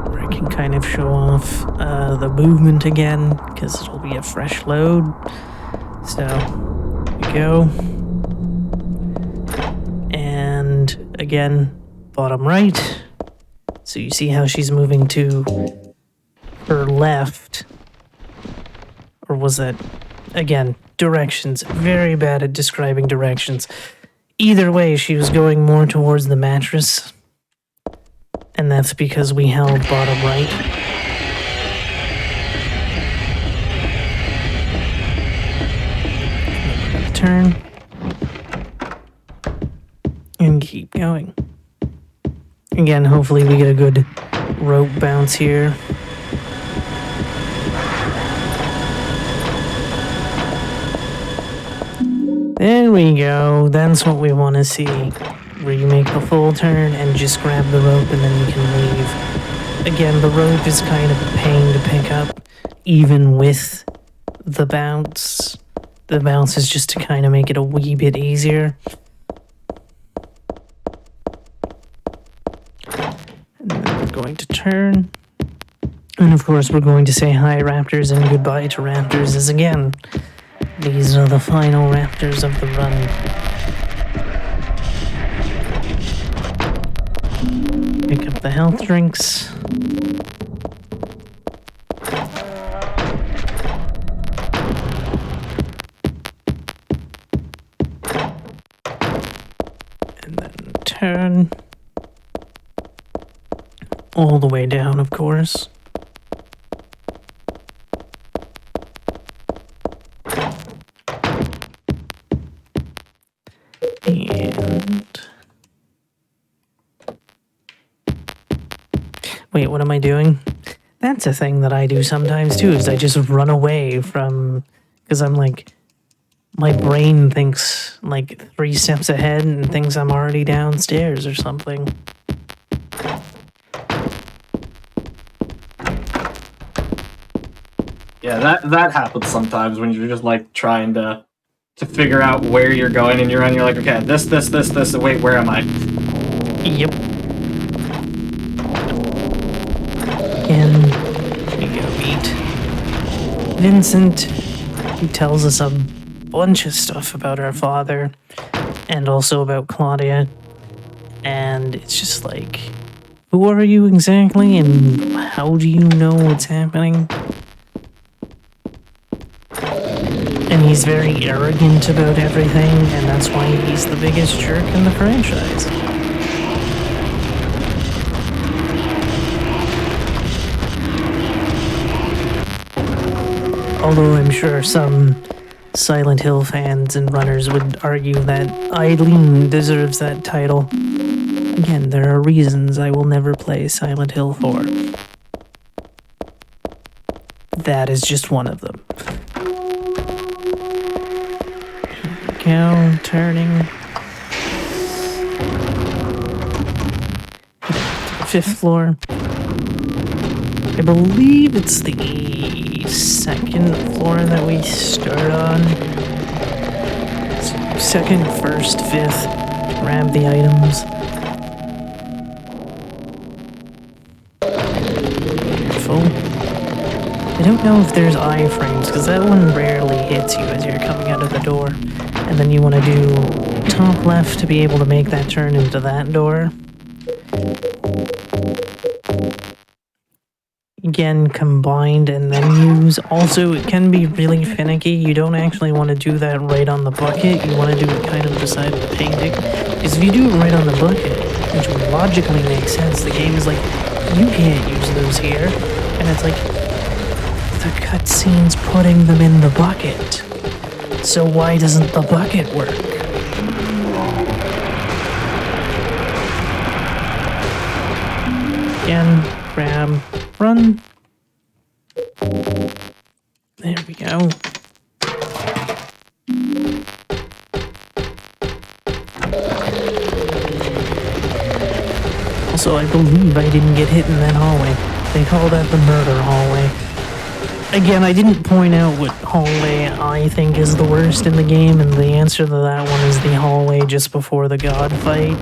where I can kind of show off the movement again, because it'll be a fresh load. So, here we go. And again, bottom right. So you see how she's moving to her left. Or was that, again, directions. Very bad at describing directions. Either way, she was going more towards the mattress. And that's because we held bottom right. Turn. And keep going. Again, hopefully we get a good rope bounce here. There we go. That's what we want to see. Where you make the full turn and just grab the rope and then you can leave. Again, the rope is kind of a pain to pick up, even with the bounce. The bounce is just to kind of make it a wee bit easier. And then we're going to turn. And of course, we're going to say hi, Raptors, and goodbye to Raptors as again. These are the final Raptors of the run. Pick up the health drinks. And then turn. All the way down, of course. And wait, what am I doing? That's a thing that I do sometimes too, is I just run away from, because I'm like, my brain thinks like 3 steps ahead and thinks I'm already downstairs or something. Yeah, that happens sometimes when you're just like trying to figure out where you're going and you're like, okay, this, wait, where am I? Yep. And we go meet Vincent, who tells us a bunch of stuff about our father and also about Claudia. And it's just like, who are you exactly and how do you know what's happening? And he's very arrogant about everything, and that's why he's the biggest jerk in the franchise. Although I'm sure some Silent Hill fans and runners would argue that Eileen deserves that title. Again, there are reasons I will never play Silent Hill 4. That is just one of them. Cow turning. 5th floor. I believe it's the 2nd floor that we start on. 2nd, 1st, 5th. Grab the items. Careful. I don't know if there's iframes, because that one rarely hits you as you're coming out of the door. And then you want to do top left to be able to make that turn into that door. Again, combined and then use. Also, it can be really finicky. You don't actually want to do that right on the bucket. You want to do it kind of beside the painting. Because if you do it right on the bucket, which would logically make sense, the game is like, you can't use those here. And it's like, the cutscene's putting them in the bucket. So why doesn't the bucket work? Again, grab, run. There we go. Also, I believe I didn't get hit in that hallway. They call that the murder hallway. Again, I didn't point out what hallway I think is the worst in the game, and the answer to that one is the hallway just before the god fight,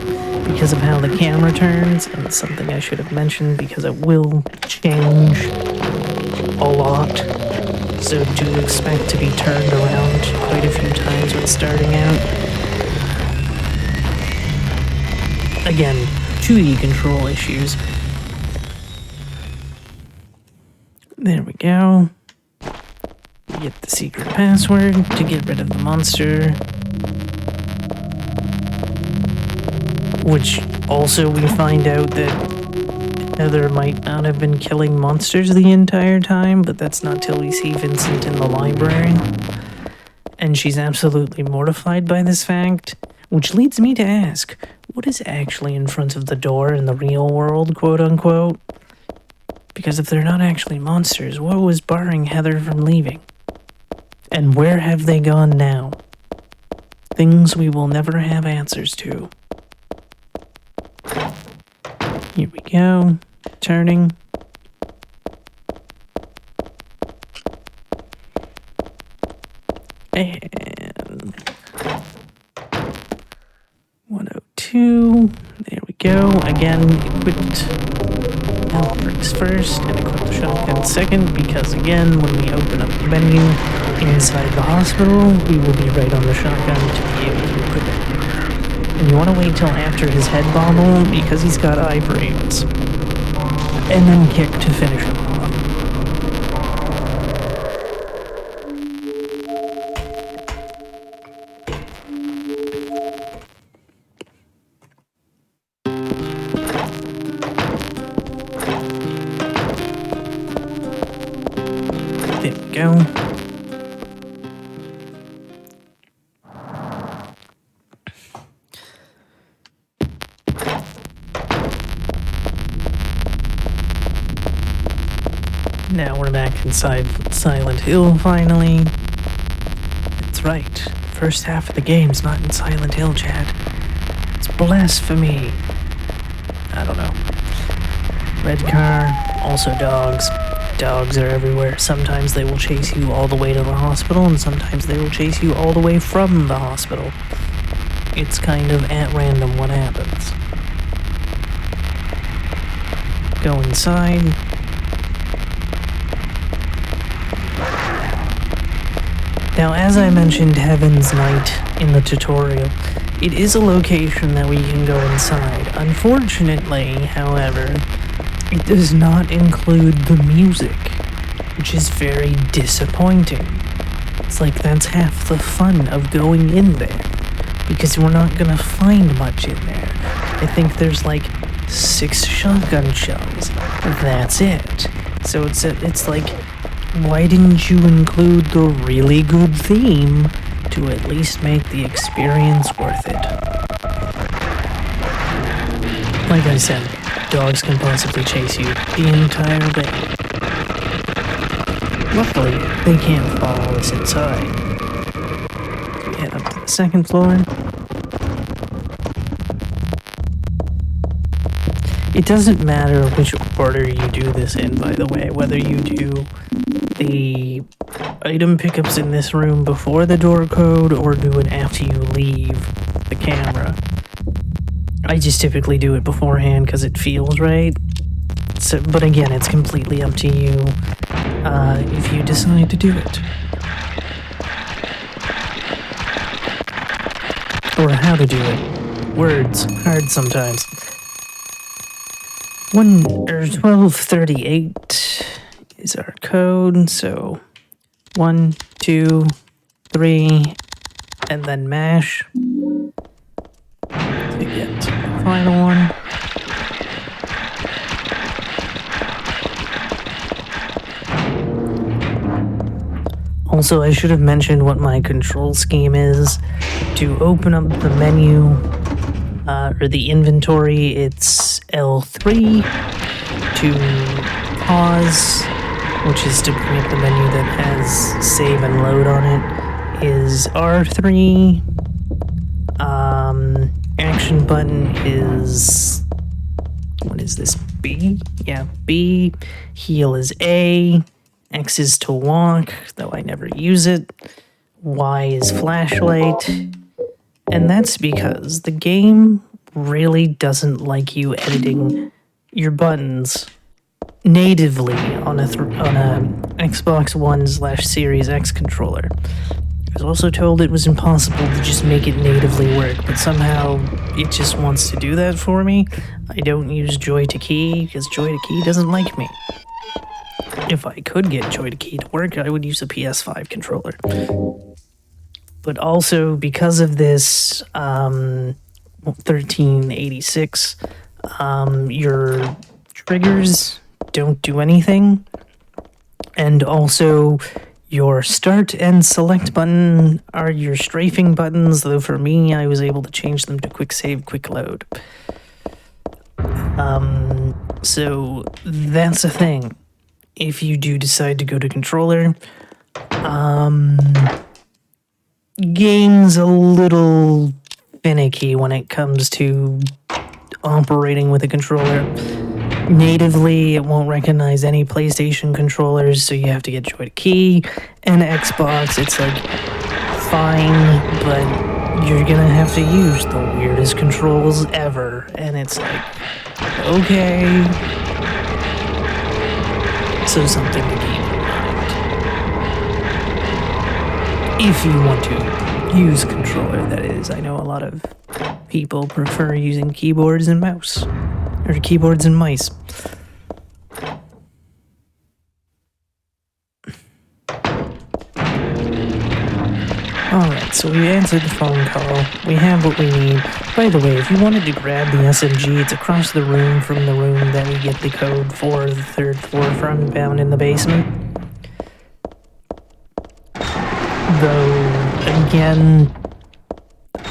because of how the camera turns, and it's something I should have mentioned because it will change a lot. So do expect to be turned around quite a few times when starting out. Again, 2D control issues. There we go. Get the secret password to get rid of the monster. Which also we find out that Heather might not have been killing monsters the entire time, but that's not till we see Vincent in the library. And she's absolutely mortified by this fact, which leads me to ask, what is actually in front of the door in the real world, quote unquote? Because if they're not actually monsters, what was barring Heather from leaving? And where have they gone now? Things we will never have answers to. Here we go. Turning. And 102. There we go. Again, equipped Electrics first and equip the shotgun second, because again, when we open up the menu inside the hospital, we will be right on the shotgun to be able to equip it. And you want to wait till after his head bobble, because he's got iframes. And then kick to finish him off. There we go. we're back inside Silent Hill, finally. That's right. First half of the game's not in Silent Hill, Chad. It's blasphemy. I don't know. Red car, also dogs. Dogs are everywhere. Sometimes they will chase you all the way to the hospital, and sometimes they will chase you all the way from the hospital. It's kind of at random what happens. Go inside. Now, as I mentioned Heaven's Night in the tutorial, it is a location that we can go inside. Unfortunately, however, it does not include the music, which is very disappointing. It's like that's half the fun of going in there, because we're not gonna find much in there. I think there's like 6 shotgun shells. That's it. So it's like, why didn't you include the really good theme to at least make the experience worth it? Like I said, dogs can possibly chase you the entire day. Luckily, they can't follow us inside. We head up to the second floor. It doesn't matter which order you do this in, by the way, whether you do the item pickups in this room before the door code or do it after you leave the camera. I just typically do it beforehand because it feels right. So, but again, it's completely up to you if you decide to do it. Or how to do it. Words, hard sometimes. 1238 is our code, so 1, 2, 3, and then mash to get the final one. Also, I should have mentioned what my control scheme is. To open up the menu, or the inventory, it's L3. To pause, which is to bring up the menu that has save and load on it, is R3. Action button is, what is this, B? Yeah, B. Heal is A. X is to walk, though I never use it. Y is flashlight. And that's because the game really doesn't like you editing your buttons natively on a Xbox One/Series X controller. I was also told it was impossible to just make it natively work, but somehow it just wants to do that for me. I don't use Joy to Key because Joy to Key doesn't like me. If I could get Joy to Key to work, I would use a PS5 controller. But also, because of this 1386, your triggers don't do anything. And also, your start and select button are your strafing buttons, though for me, I was able to change them to quick save, quick load. So that's a thing. If you do decide to go to controller, game's a little finicky when it comes to operating with a controller. Natively, it won't recognize any PlayStation controllers, so you have to get Joy to Key. And Xbox, it's like, fine, but you're gonna have to use the weirdest controls ever. And it's like, okay. So something to keep in mind. If you want to use controller, that is. I know a lot of people prefer using keyboards and mouse. Or keyboards and mice. Alright, so we answered the phone call. We have what we need. By the way, if you wanted to grab the SMG, it's across the room from the room that we get the code for the 3rd floor from, down in the basement. Though, again,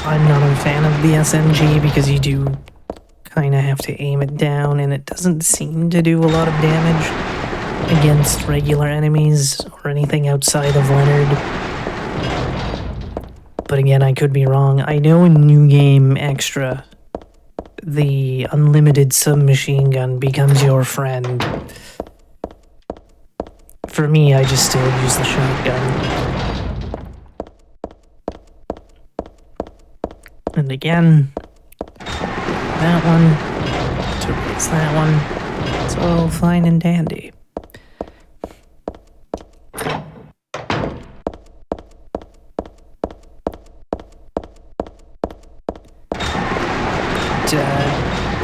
I'm not a fan of the SMG because you do kind of have to aim it down and it doesn't seem to do a lot of damage. against regular enemies or anything outside of Leonard. But again, I could be wrong. I know in New Game Extra, the unlimited submachine gun becomes your friend. For me, I just still use the shotgun. And again, that one, to raise that one, it's all fine and dandy.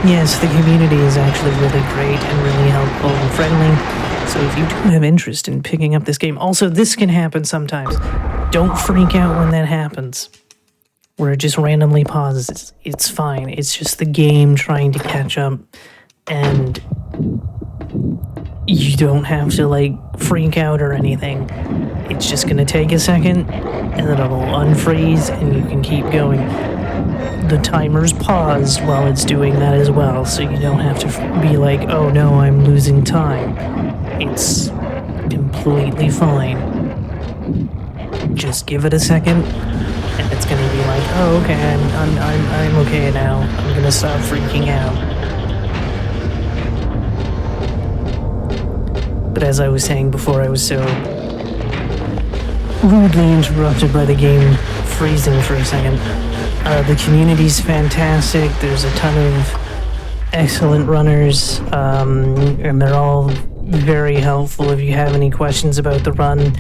Yes, the community is actually really great and really helpful and friendly. So if you do have interest in picking up this game, also this can happen sometimes. Don't freak out when that happens, where it just randomly pauses. It's fine. It's just the game trying to catch up, and you don't have to like freak out or anything. It's just gonna take a second, and then it'll unfreeze, and you can keep going. The timer's paused while it's doing that as well, so you don't have to be like, oh no, I'm losing time. It's completely fine. Just give it a second, and it's gonna be like, oh okay, I'm okay now. I'm gonna stop freaking out. But as I was saying before, I was so rudely interrupted by the game freezing for a second. The community's fantastic. There's a ton of excellent runners, and they're all very helpful if you have any questions about the run.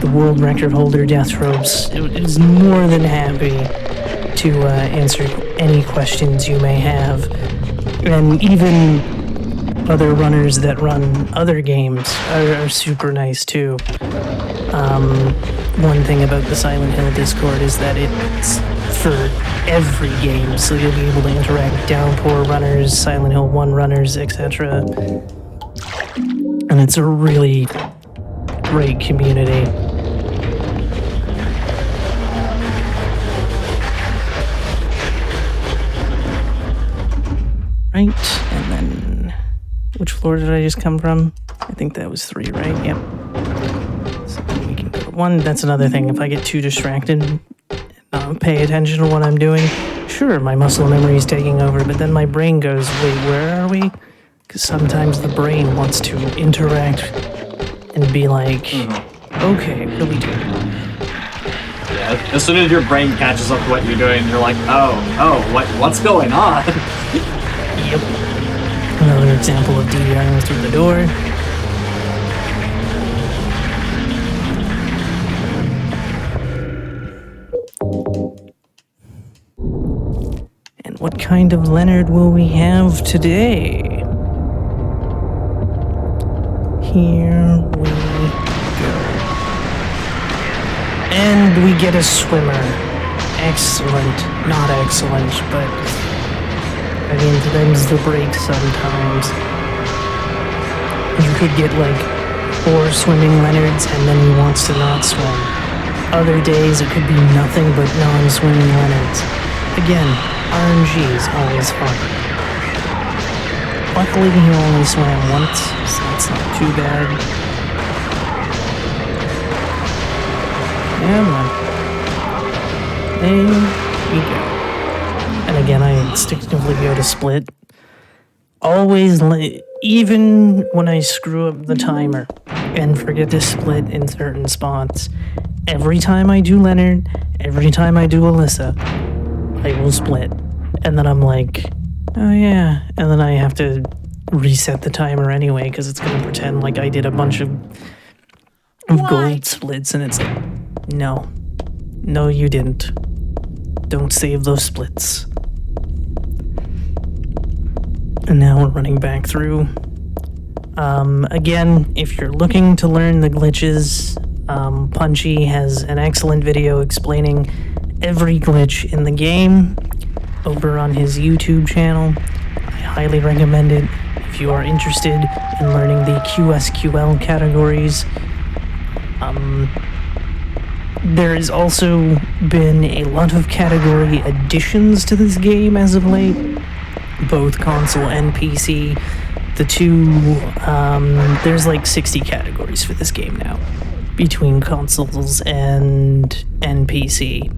The world record holder, Deathropes, is more than happy to answer any questions you may have. And even other runners that run other games are super nice too. One thing about the Silent Hill Discord is that it's for every game, so you'll be able to interact with Downpour runners, Silent Hill 1 runners, etc. And it's a really great community. Right, and then which floor did I just come from? I think that was 3, right? Yep. So we can go to 1. That's another thing. If I get too distracted and not pay attention to what I'm doing, sure, my muscle memory is taking over, but then my brain goes, wait, where are we? Because sometimes the brain wants to interact and be like, okay, what are we doing? Yeah, as soon as your brain catches up to what you're doing, you're like, what's going on? Yep. Another example of DDRing through the door. And what kind of Leonard will we have today? Here we go. And we get a swimmer. Excellent. Not excellent, but I mean, them's the break sometimes. You could get like 4 swimming Leonards and then he wants to not swim. Other days it could be nothing but non-swimming Leonards. Again, RNG is always fun. Luckily he only swam once, so that's not too bad. Come on. There we go. And again, I instinctively go to split. Always, even when I screw up the timer and forget to split in certain spots, every time I do Leonard, every time I do Alyssa, I will split. And then I'm like, oh yeah. And then I have to reset the timer anyway, because it's going to pretend like I did a bunch of gold splits, and it's like, no. No, you didn't. Don't save those splits. And now we're running back through. Again, if you're looking to learn the glitches, Punchy has an excellent video explaining every glitch in the game over on his YouTube channel. I highly recommend it if you are interested in learning the QSQL categories. There has also been a lot of category additions to this game as of late, both console and PC. the two, there's like 60 categories for this game now, between consoles and PC.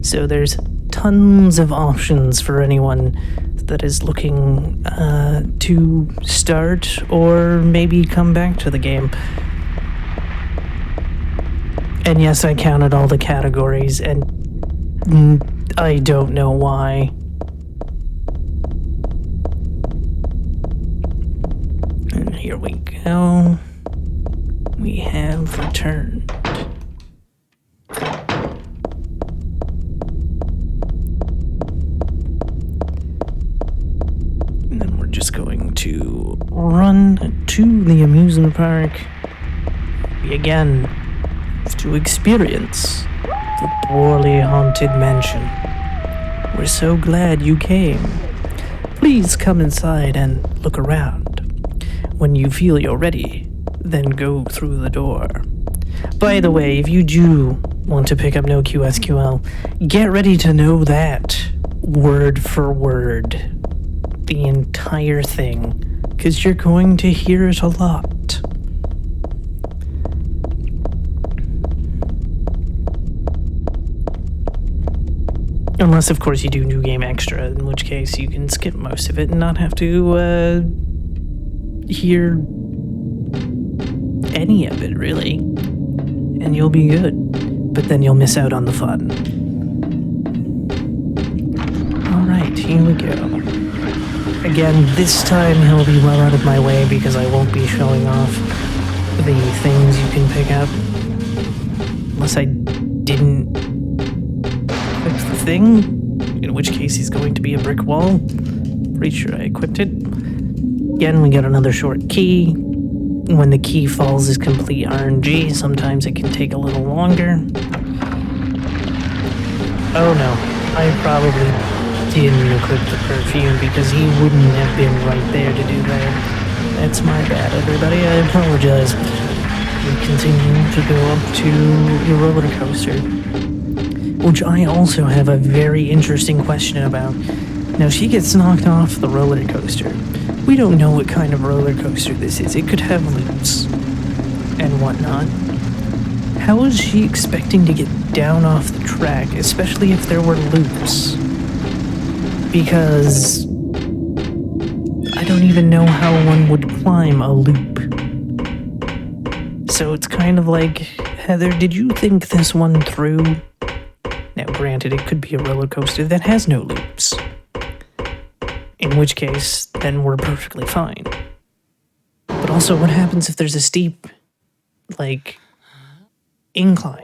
So there's tons of options for anyone that is looking to start or maybe come back to the game. And yes, I counted all the categories, and I don't know why. And here we go. We have returned. And then we're just going to run to the amusement park again to experience the poorly haunted mansion. We're so glad you came. Please come inside and look around. When you feel you're ready, then go through the door. By the way, if you do want to pick up No QSQL, get ready to know that word for word. The entire thing, because you're going to hear it a lot. Unless, of course, you do New Game Extra, in which case you can skip most of it and not have to hear any of it, really. And you'll be good. But then you'll miss out on the fun. Alright, here we go. Again, this time he'll be well out of my way because I won't be showing off the things you can pick up. Unless I didn't equip the thing, in which case he's going to be a brick wall. Pretty sure I equipped it. Again, we got another short key. When the key falls is complete RNG. Sometimes it can take a little longer. Oh no, I probably didn't equip the perfume because he wouldn't have been right there to do that. That's my bad, everybody. I apologize. We continue to go up to the roller coaster, which I also have a very interesting question about. Now, she gets knocked off the roller coaster. We don't know what kind of roller coaster this is. It could have loops and whatnot. How is she expecting to get down off the track, especially if there were loops? Because I don't even know how one would climb a loop. So it's kind of like, Heather, did you think this one through? Now, granted, it could be a roller coaster that has no loops. In which case, then we're perfectly fine. But also, what happens if there's a steep, like, incline?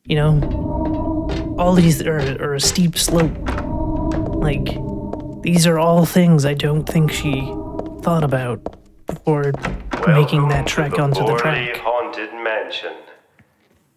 You know? All these are a steep slope. Like, these are all things I don't think she thought about before making that trek onto the track. Haunted mansion.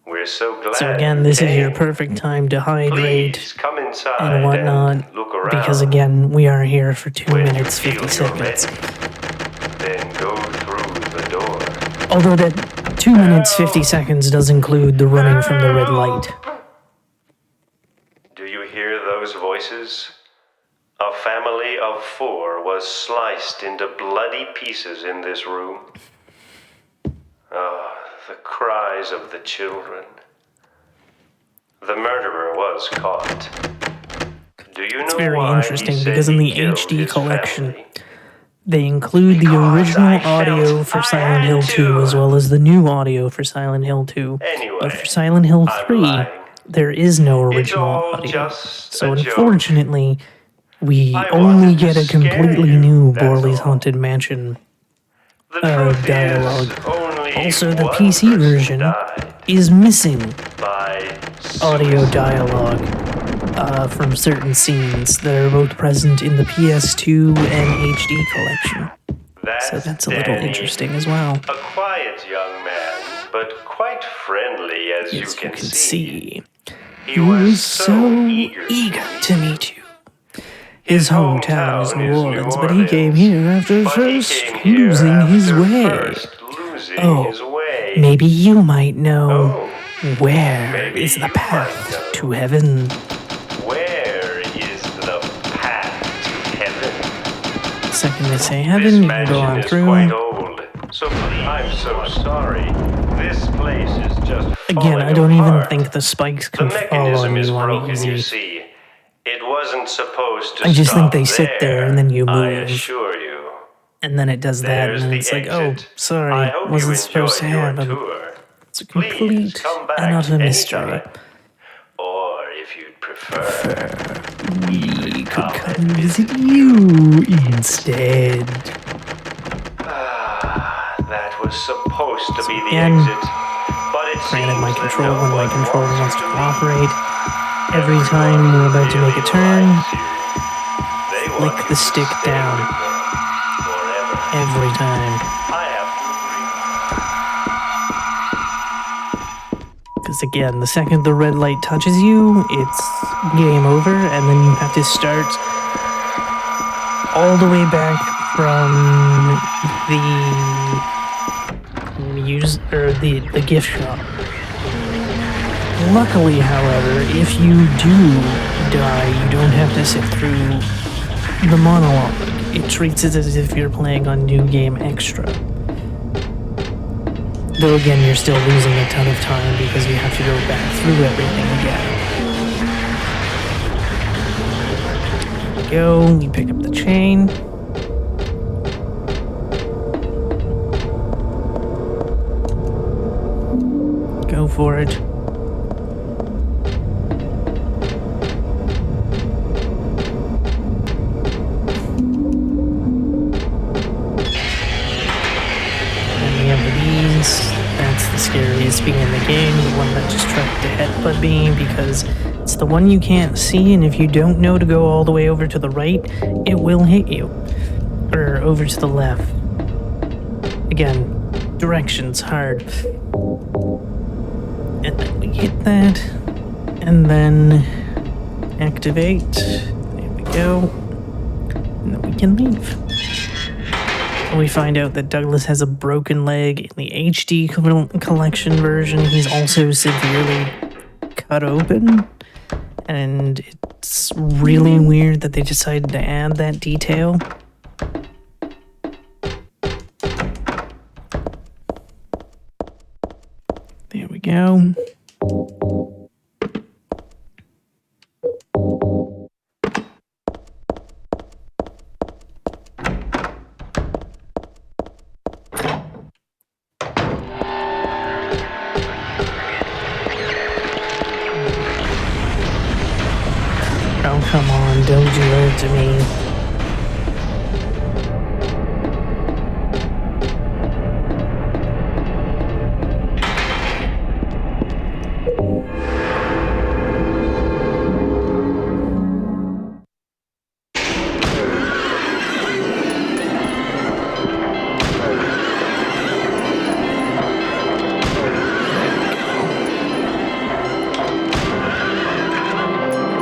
We're so glad. So again, this is your perfect time to hydrate Please come inside and whatnot, look around. because again, we are here for 2 When minutes, you 50 feel you're seconds. ready, then go through the door. Although that 2 minutes, 50 seconds does include the running from the red light. Do you hear those voices? A family of 4 was sliced into bloody pieces in this room. Ah, the cries of the children. The murderer was caught. Do you know It's very why interesting he said because in he the killed HD his collection, family? they include the Because original I felt audio for I Silent had Hill 2 to. as well as the new audio for Silent Hill 2. Anyway, But for Silent Hill I'm 3, lying. there is no It's original all audio. just So a joke. unfortunately, we I only wanted to get a scare completely you, new that's Borley's all. Haunted Mansion The truth dialogue. is, only Also, the one PC person version died is missing by audio suicide. dialogue from certain scenes that are both present in the PS2 and HD collection. So that's a little Danny, interesting as well. A quiet young man, but quite friendly as As you can see. He was so eager to meet you. His hometown is New Orleans, but he came here after first losing his way. Maybe you might know where is the path to heaven. Where is the path to heaven? second to say This heaven, you can go mansion on is through. quite old, so please, I'm so sorry. This place is just Again, I falling don't even apart. think the spikes The can fall mechanism on is you on broken, you easy. see. It wasn't supposed to I just think stop they sit there and then you I move. assure you. And then it does that, and There's then the it's like, exit. oh, sorry, I hope wasn't you supposed to enjoyed your happen. tour. It's a Please complete come back and utter mystery. anytime. Or if you'd prefer, We could come and visit you instead. That was supposed to be the again, exit. But it Granted, seems my that controller, no when my one controller wants to you leave. cooperate, every time we're about to make a turn, flick the stick down. Every time. Because again, the second the red light touches you, it's game over, and then you have to start all the way back from the gift shop. Luckily, however, if you do die, you don't have to sit through the monologue. It treats it as if you're playing on New Game Extra. Though again, you're still losing a ton of time because you have to go back through everything again. There we go, we pick up the chain. Go for it. That's the scariest being in the game, the one that just tried to headbutt me, because it's the one you can't see, and if you don't know to go all the way over to the right, it will hit you. Or over to the left. Again, directions hard. And then we hit that, and then activate. There we go. And then we can leave. We find out that Douglas has a broken leg in the HD collection version. He's also severely cut open. And it's really weird that they decided to add that detail. There we go. Oh, come on, don't do that to me.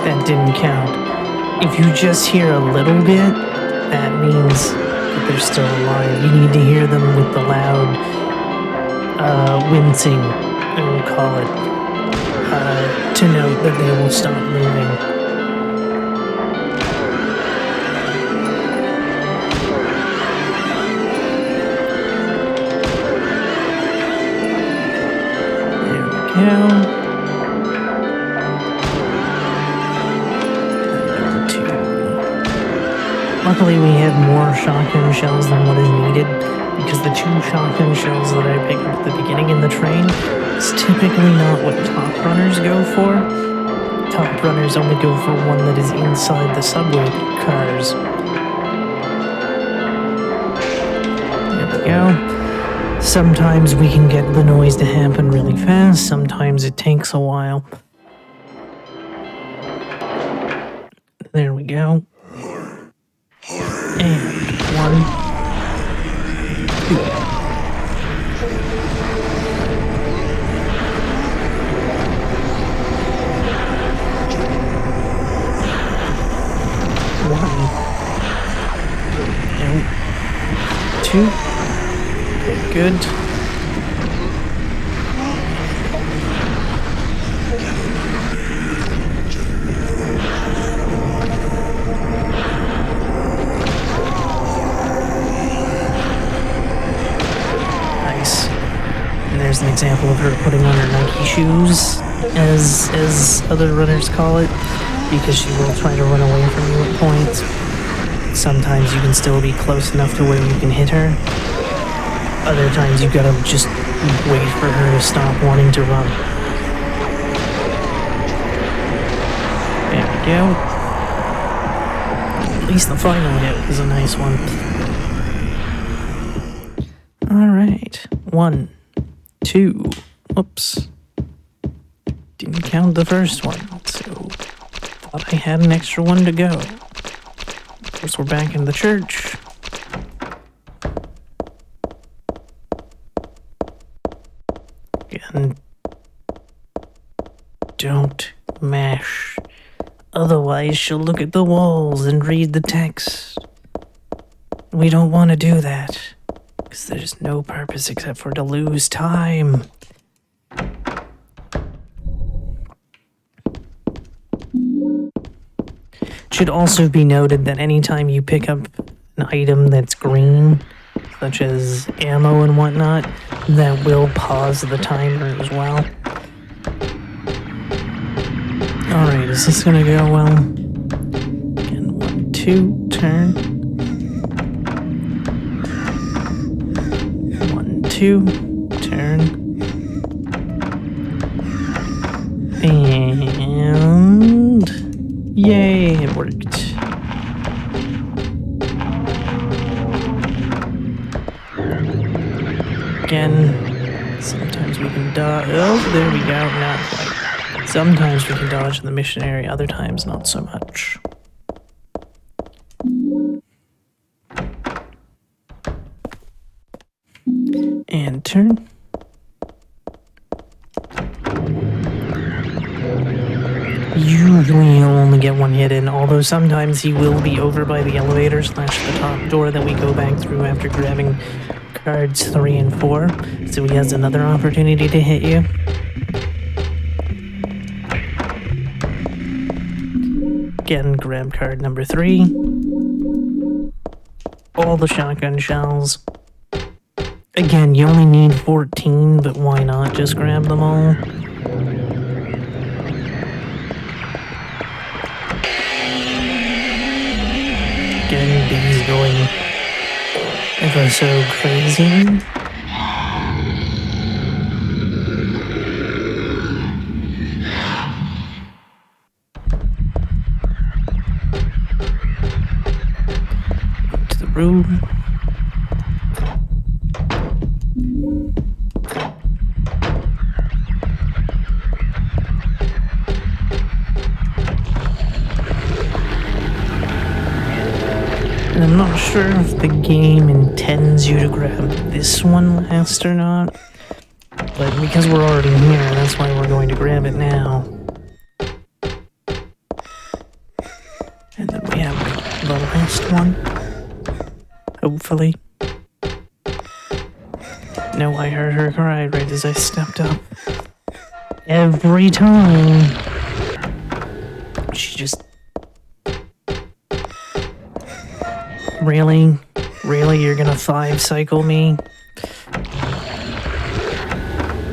That didn't count. If you just hear a little bit, that means that they're still alive. You need to hear them with the loud wincing, I will call it, to note that they will stop moving. There we go. Luckily, we have more shotgun shells than what is needed, because the 2 shotgun shells that I picked up at the beginning in the train is typically not what top runners go for. Top runners only go for one that is inside the subway cars. There we go. Sometimes we can get the noise to happen really fast, sometimes it takes a while. There we go. And 1, 2. And 2. Okay, good. example of her putting on her Nike shoes, as other runners call it, because she will try to run away from you at points. Sometimes you can still be close enough to where you can hit her. Other times you gotta just wait for her to stop wanting to run. There we go. At least the final hit was a nice one. Alright. 1, 2. Whoops. Didn't count the first one, so thought I had an extra one to go. Of course, we're back in the church. Again, don't mash. Otherwise, she'll look at the walls and read the text. We don't want to do that, because there's no purpose except for to lose time. Should also be noted that anytime you pick up an item that's green, such as ammo and whatnot, that will pause the timer as well. Alright, is this gonna go well? Again, 1, 2, turn. 1, 2, turn. And yay, it worked. Again, sometimes we can dodge. Oh, there we go, not quite. Sometimes we can dodge in the missionary, other times not so much. And turn. Usually he'll only get one hit in, although sometimes he will be over by the elevator / the top door that we go back through after grabbing cards 3 and 4, so he has another opportunity to hit you. Again, grab card number 3. All the shotgun shells. Again, you only need 14, but why not just grab them all? Again, B's going ever so crazy. To the room. And I'm not sure if the game intends you to grab this one last or not, but because we're already here, that's why we're going to grab it now. And then we have the last one, hopefully. No, I heard her cry right as I stepped up. Every time. She just... Really? Really? You're gonna 5-cycle me?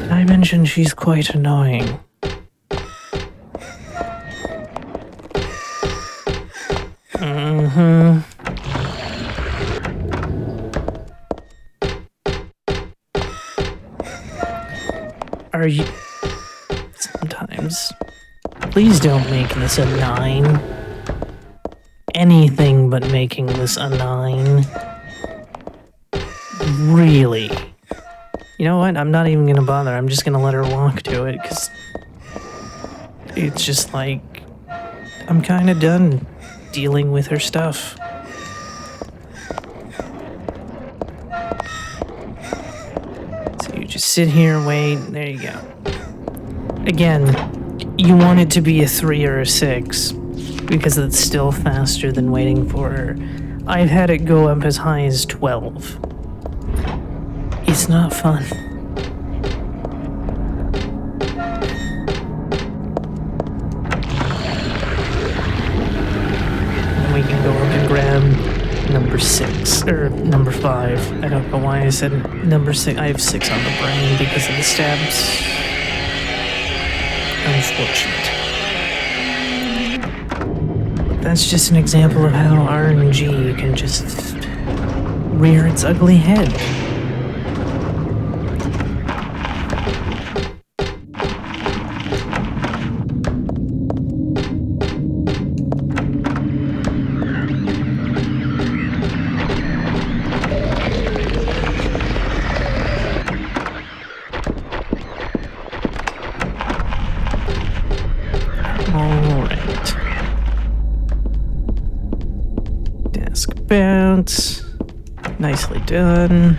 Did I mention she's quite annoying? Are you... Sometimes. Please don't make this a 9. Anything but making this a 9. Really? You know what? I'm not even gonna bother. I'm just gonna let her walk to it, because it's just like, I'm kind of done dealing with her stuff. So you just sit here and wait. There you go. Again, you want it to be a 3 or a 6. Because it's still faster than waiting for her. I've had it go up as high as 12. It's not fun. Then we can go up and grab number 6, or number 5. 5. I don't know why I said number 6. I have 6 on the brain because of the stabs. Unfortunate. That's just an example of how RNG can just rear its ugly head. Alright. Desk bounce. Nicely done.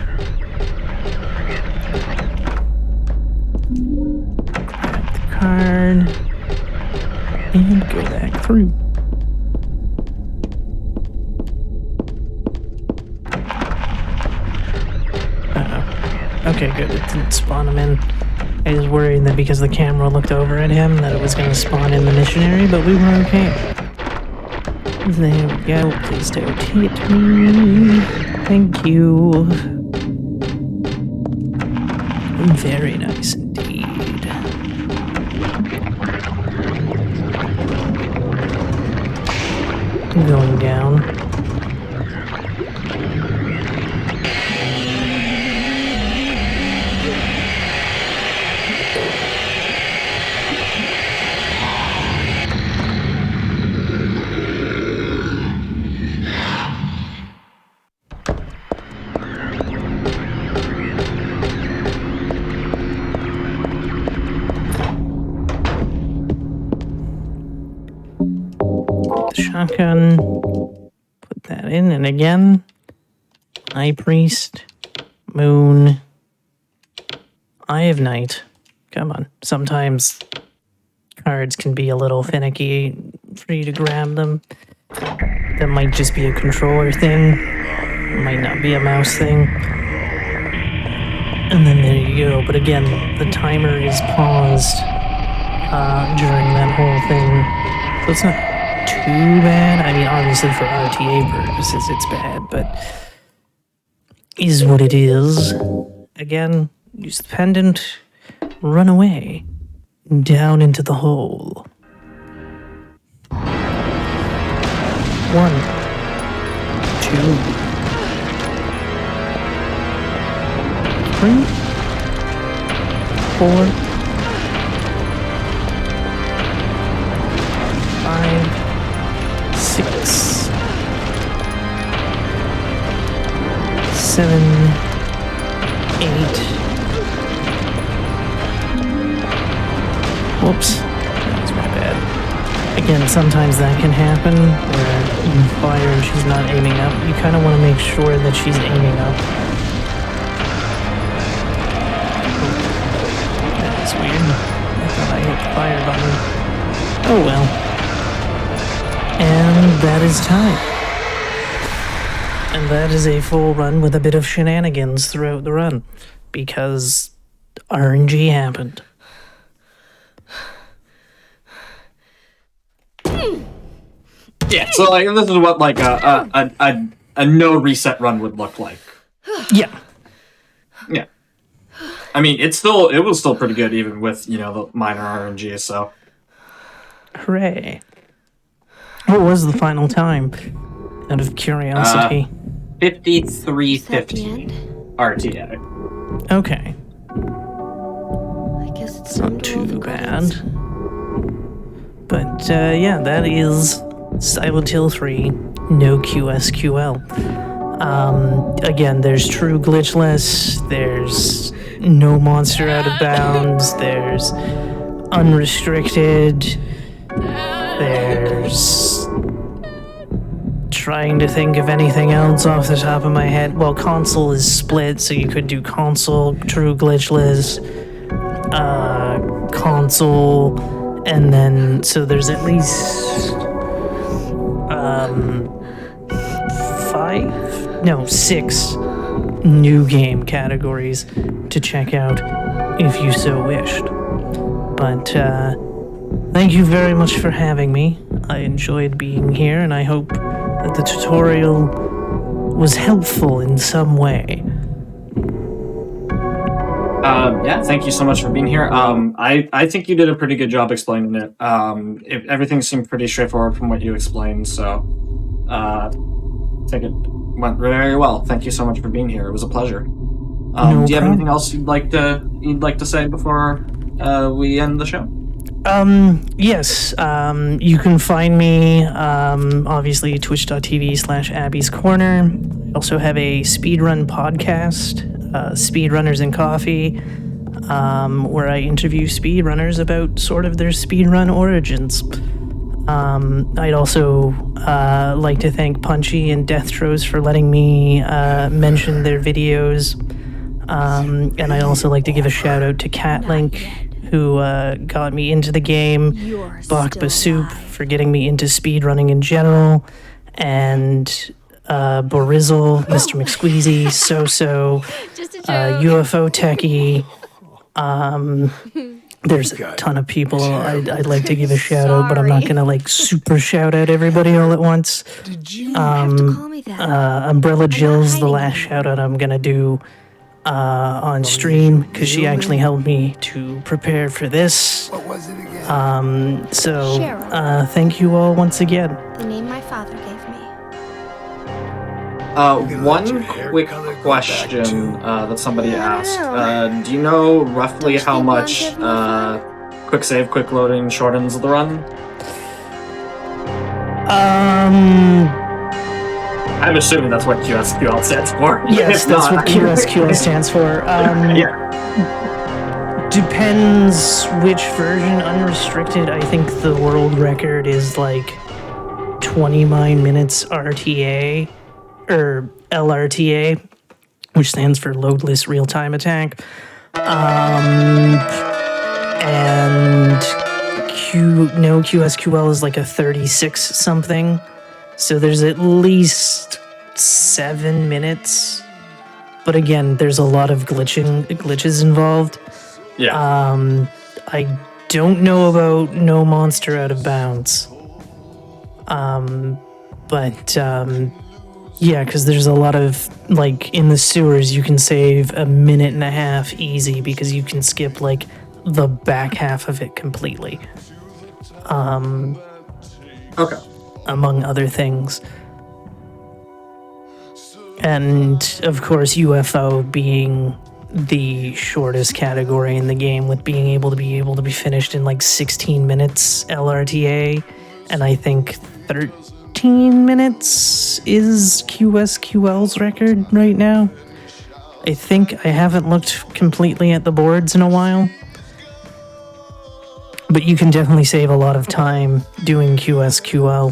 Grab the card. And go back through. Uh-oh. Okay, good. It didn't spawn him in. I was worried that because the camera looked over at him that it was going to spawn in the missionary, but we were okay. There we go. Please don't hit me. Thank you. Very nice indeed. Going down. The shotgun, put that in, and again, High Priest, Moon, Eye of Night. Come on, sometimes cards can be a little finicky for you to grab them. That might just be a controller thing, might not be a mouse thing. And then there you go, but again, the timer is paused during that whole thing, so it's not too bad. I mean, obviously for RTA purposes it's bad, but is what it is. Again, use the pendant, run away, down into the hole. 1, 2, 3, 4, 5, 6, 7, 8. Whoops. That's my bad. Again, sometimes that can happen where you fire and she's not aiming up. You kind of want to make sure that she's aiming up. That is weird. I thought I hit the fire button. Oh well. And that is time. And that is a full run with a bit of shenanigans throughout the run. Because RNG happened. Yeah, so like this is what like a no reset run would look like. Yeah. Yeah. I mean, it was still pretty good even with, you know, the minor RNG, so. Hooray. What was the final time? Out of curiosity. 53:50 RTA. Okay. I guess it's Not too bad. But yeah, that is Silent Hill 3, no QSQL. Again, there's true glitchless, there's no monster out of bounds, there's unrestricted, there's trying to think of anything else off the top of my head. Well, console is split, so you could do console, true glitchless, console, and then, so there's at least 6 new game categories to check out if you so wished. But thank you very much for having me. I enjoyed being here, and I hope that the tutorial was helpful in some way. Yeah, thank you so much for being here. I think you did a pretty good job explaining it. Everything seemed pretty straightforward from what you explained, so I think it went very well. Thank you so much for being here. It was a pleasure. Do you have problem. anything else you'd like to say before we end the show? Yes, you can find me, obviously, twitch.tv/Abby's Corner. I also have a speedrun podcast, Speedrunners and Coffee, where I interview speedrunners about sort of their speedrun origins. I'd also like to thank Punchy and Death Throws for letting me mention their videos. And I'd also like to give a shout out to Catlink, who got me into the game, Bach Basoup for getting me into speedrunning in general, and Borizzle, Mr. McSqueezy, So-So, UFO Techie. There's a ton of people I'd like to give a shout out, but I'm not gonna like super shout out everybody all at once. Umbrella Jill's the last shout out I'm gonna do on stream because she actually helped me to prepare for this. What was it again? Thank you all once again. The name my father gave me. One quick question that somebody asked. Do you know roughly how much quick save, quick loading shortens the run? I'm assuming that's what QSQL stands for. Yes, If that's not, what QSQL stands for. Yeah. Depends which version. Unrestricted, I think the world record is like 29 minutes RTA, or LRTA, which stands for Loadless Real-Time Attack. And QSQL is like a 36 something. So there's at least 7 minutes. But again, there's a lot of glitches involved. Yeah. I don't know about No Monster Out of Bounds. Yeah, because there's a lot of, like, in the sewers, you can save a minute and a half easy because you can skip, like, the back half of it completely. Okay. Among other things. And, of course, UFO being the shortest category in the game, with being able to be finished in, like, 16 minutes LRTA, and I think 13 minutes is QSQL's record right now. I think I haven't looked completely at the boards in a while. But you can definitely save a lot of time doing QSQL.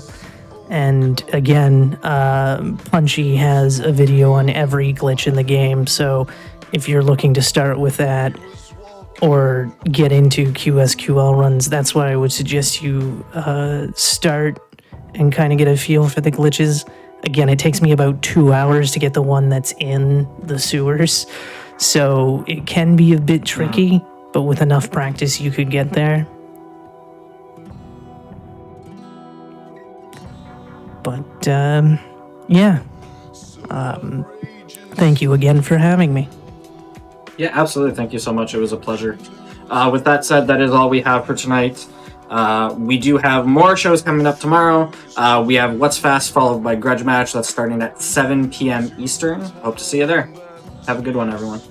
And again, Punchy has a video on every glitch in the game, so if you're looking to start with that or get into QSQL runs, that's why I would suggest you start and kind of get a feel for the glitches. Again, it takes me about 2 hours to get the one that's in the sewers, so it can be a bit tricky, but with enough practice you could get there. But, yeah. Thank you again for having me. Yeah, absolutely. Thank you so much. It was a pleasure. With that said, that is all we have for tonight. We do have more shows coming up tomorrow. We have What's Fast, followed by Grudge Match. That's starting at 7 p.m. Eastern. Hope to see you there. Have a good one, everyone.